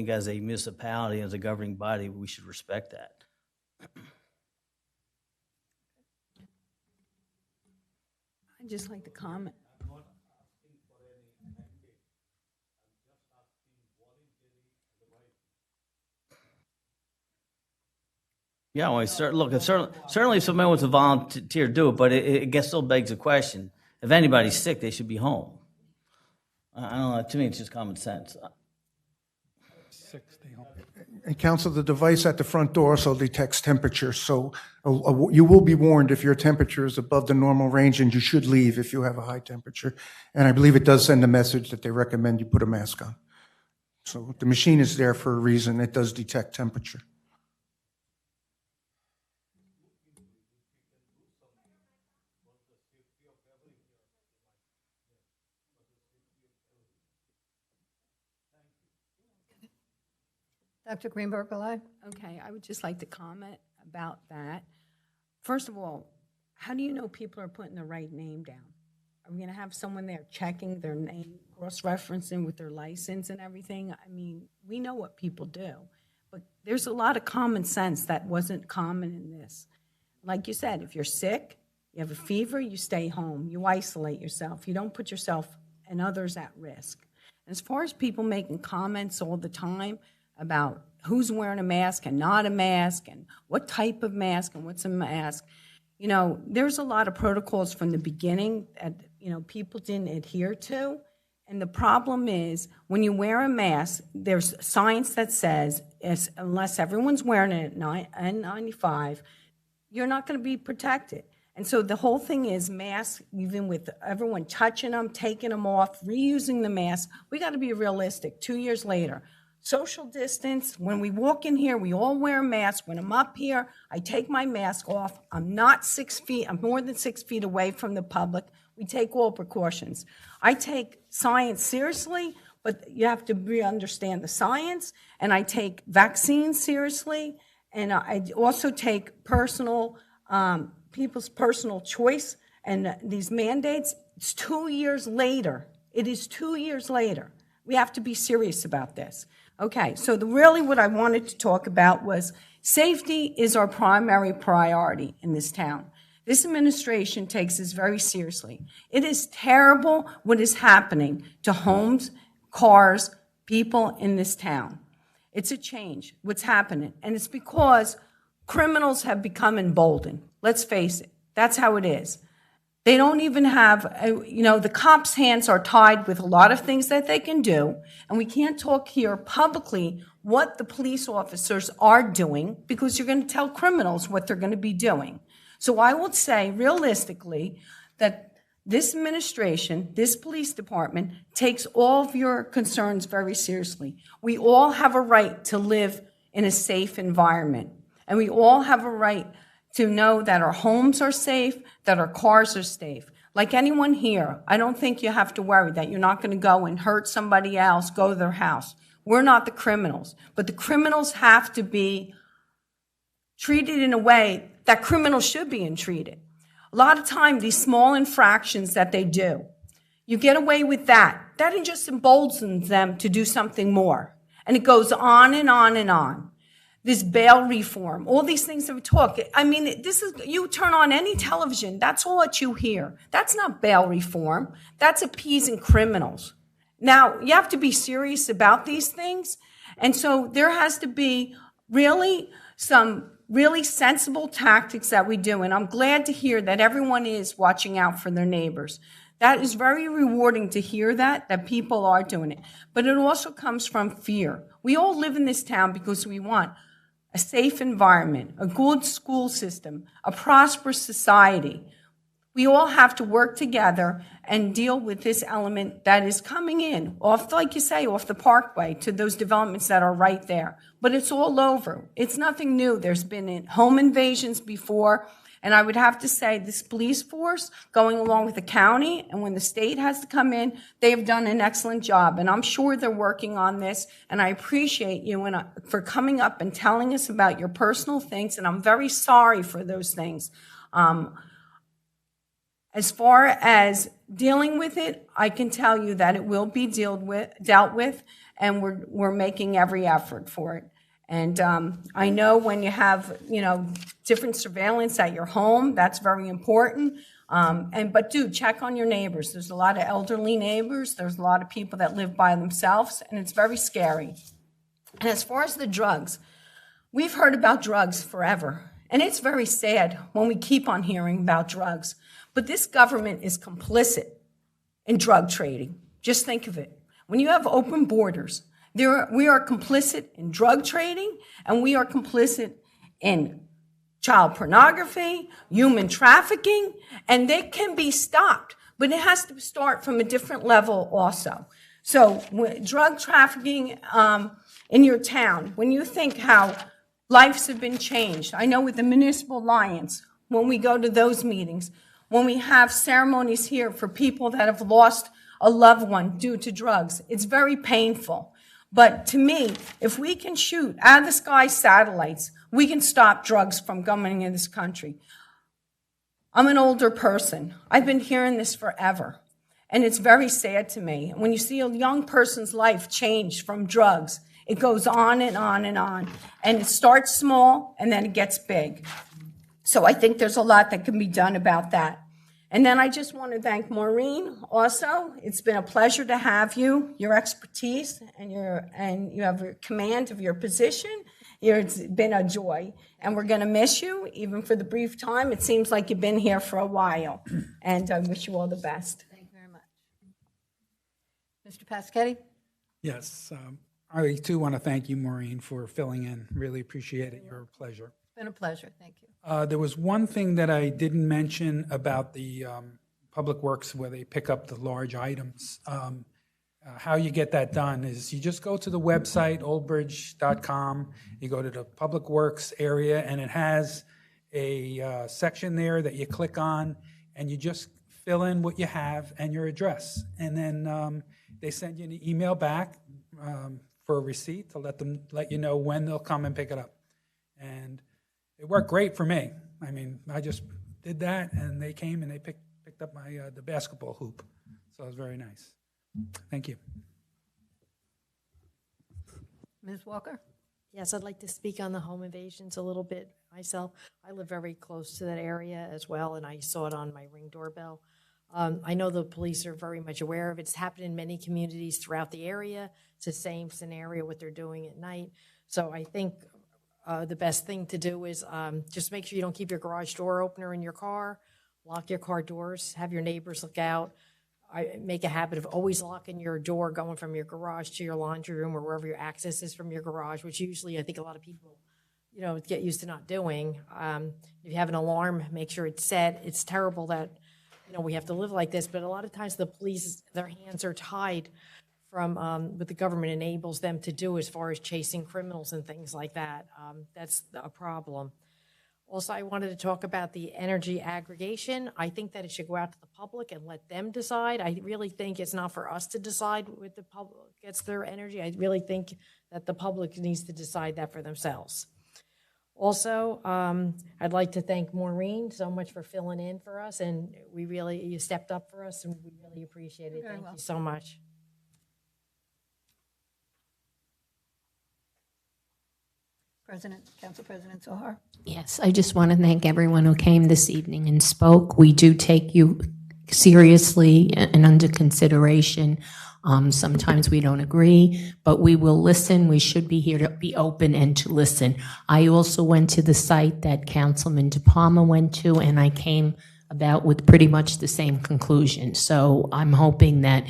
as a municipality, as a governing body, we should respect that. I'd just like to comment. Yeah, well, certainly if somebody wants to volunteer, do it, but it still begs a question. If anybody's sick, they should be home. I don't know, to me, it's just common sense. And counsel, the device at the front door also detects temperature, so you will be warned if your temperature is above the normal range, and you should leave if you have a high temperature. And I believe it does send a message that they recommend you put a mask on. So the machine is there for a reason. It does detect temperature. Dr. Greenberg, alive? Okay, I would just like to comment about that. First of all, how do you know people are putting the right name down? Are we going to have someone there checking their name cross-referencing with their license and everything. I mean, we know what people do, but there's a lot of common sense that wasn't common in this. Like you said, if you're sick, you have a fever, you stay home, you isolate yourself, you don't put yourself and others at risk. As far as people making comments all the time about who's wearing a mask and not a mask and what type of mask and what's a mask, you know, there's a lot of protocols from the beginning that, you know, people didn't adhere to. And the problem is when you wear a mask, there's science that says unless everyone's wearing it at N95, you're not going to be protected. And so the whole thing is masks, even with everyone touching them, taking them off, reusing the mask. We got to be realistic. 2 years later, social distance. When we walk in here, we all wear a mask. When I'm up here, I take my mask off. I'm not 6 feet. I'm more than 6 feet away from the public. We take all precautions. I take science seriously, but you have to understand the science. And I take vaccines seriously. And I also take people's personal choice and these mandates. It's 2 years later. It is 2 years later. We have to be serious about this. Okay, so really what I wanted to talk about was safety is our primary priority in this town. This administration takes this very seriously. It is terrible what is happening to homes, cars, people in this town. It's a change, what's happening. And it's because criminals have become emboldened. Let's face it, that's how it is. They don't even have, the cops' hands are tied with a lot of things that they can do, and we can't talk here publicly what the police officers are doing because you're going to tell criminals what they're going to be doing. So I would say realistically that this administration, this police department, takes all of your concerns very seriously. We all have a right to live in a safe environment, and we all have a right to know that our homes are safe, that our cars are safe. Like anyone here, I don't think you have to worry that you're not going to go and hurt somebody else, go to their house. We're not the criminals, but the criminals have to be treated in a way that criminals should be treated. A lot of time, these small infractions that they do, you get away with that. That just emboldens them to do something more. And it goes on and on and on. This bail reform, all these things that we talk. I mean, you turn on any television, that's all that you hear. That's not bail reform. That's appeasing criminals. Now, you have to be serious about these things. And so there has to be really some really sensible tactics that we do. And I'm glad to hear that everyone is watching out for their neighbors. That is very rewarding to hear that people are doing it. But it also comes from fear. We all live in this town because we want a safe environment, a good school system, a prosperous society. We all have to work together and deal with this element that is coming in, like you say, off the parkway to those developments that are right there. But it's all over. It's nothing new. There's been home invasions before. And I would have to say this police force, going along with the county, and when the state has to come in, they have done an excellent job. And I'm sure they're working on this. And I appreciate you for coming up and telling us about your personal things. And I'm very sorry for those things. As far as dealing with it, I can tell you that it will be dealt with, and we're making every effort for it. And I know when you have, different surveillance at your home, that's very important. But do check on your neighbors. There's a lot of elderly neighbors. There's a lot of people that live by themselves, and it's very scary. And as far as the drugs, we've heard about drugs forever. And it's very sad when we keep on hearing about drugs. But this government is complicit in drug trading. Just think of it. When you have open borders, we are complicit in drug trading, and we are complicit in child pornography, human trafficking, and they can be stopped. But it has to start from a different level also. So drug trafficking in your town, when you think how lives have been changed, I know with the Municipal Alliance, when we go to those meetings, when we have ceremonies here for people that have lost a loved one due to drugs, it's very painful. But to me, if we can shoot out of the sky satellites, we can stop drugs from coming in this country. I'm an older person. I've been hearing this forever. And it's very sad to me. When you see a young person's life change from drugs, it goes on and on and on. And it starts small and then it gets big. So I think there's a lot that can be done about that. And then I just want to thank Maureen also. It's been a pleasure to have you, your expertise, and you have a command of your position. It's been a joy. And we're going to miss you, even for the brief time. It seems like you've been here for a while. And I wish you all the best. Thank you very much. Mr. Paschetti? Yes, I too want to thank you, Maureen, for filling in. Really appreciate it. Your pleasure. It's been a pleasure. Thank you. There was one thing that I didn't mention about the Public Works where they pick up the large items. How you get that done is you just go to the website, oldbridge.com, you go to the Public Works area, and it has a section there that you click on, and you just fill in what you have and your address. And then they send you an email back for a receipt to let you know when they'll come and pick it up. And it worked great for me. I mean, I just did that, and they came and they picked up my the basketball hoop. So it was very nice. Thank you. Ms. Walker? Yes, I'd like to speak on the home invasions a little bit myself. I live very close to that area as well, and I saw it on my Ring doorbell. I know the police are very much aware of it. It's happened in many communities throughout the area. It's the same scenario, what they're doing at night. So I think the best thing to do is just make sure you don't keep your garage door opener in your car. Lock your car doors. Have your neighbors look out. I make a habit of always locking your door going from your garage to your laundry room or wherever your access is from your garage, which usually I think a lot of people, get used to not doing. If you have an alarm, make sure it's set. It's terrible that, we have to live like this, but a lot of times the police, their hands are tied from what the government enables them to do as far as chasing criminals and things like that. That's a problem. Also, I wanted to talk about the energy aggregation. I think that it should go out to the public and let them decide. I really think it's not for us to decide what the public gets their energy. I really think that the public needs to decide that for themselves. Also, I'd like to thank Maureen so much for filling in for us, and you stepped up for us, and we really appreciate it. Thank you so much. Council President Zohar? Yes, I just want to thank everyone who came this evening and spoke. We do take you seriously and under consideration. Sometimes we don't agree, but we will listen. We should be here to be open and to listen. I also went to the site that Councilman De Palma went to, and I came about with pretty much the same conclusion. So I'm hoping that,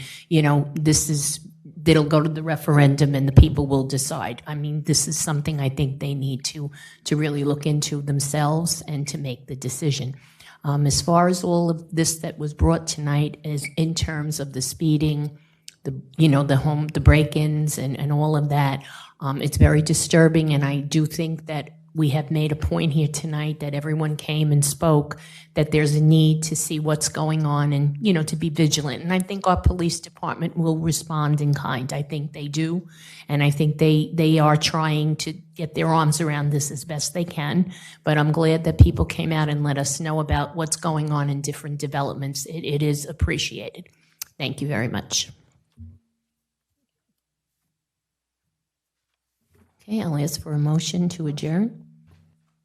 it'll go to the referendum and the people will decide. I mean, this is something I think they need to really look into themselves and to make the decision. As far as all of this that was brought tonight is in terms of the speeding, the break-ins and all of that, it's very disturbing, and I do think that we have made a point here tonight that everyone came and spoke, that there's a need to see what's going on and, to be vigilant. And I think our police department will respond in kind. I think they do. And I think they are trying to get their arms around this as best they can. But I'm glad that people came out and let us know about what's going on in different developments. It is appreciated. Thank you very much. Okay, I'll ask for a motion to adjourn.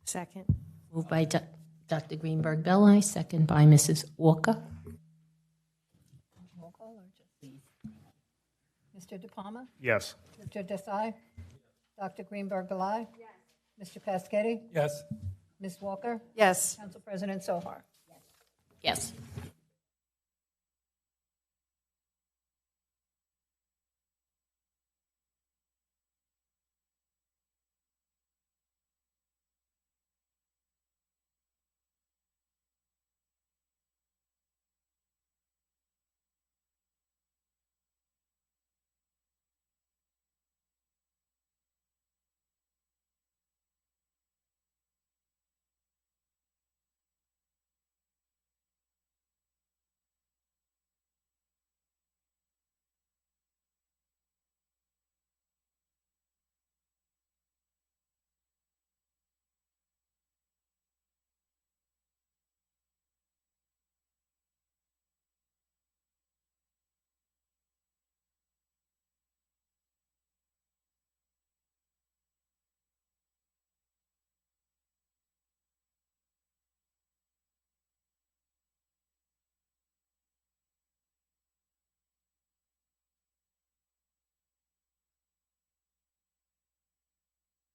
Second. Moved by Dr. Greenberg-Belli, second by Mrs. Walker. Roll call or just Mr. De Palma? Yes. Mr. Desai? Dr. Greenberg-Belli? Yes. Mr. Paschetti? Yes. Ms. Walker? Yes. Council President Zohar? Yes.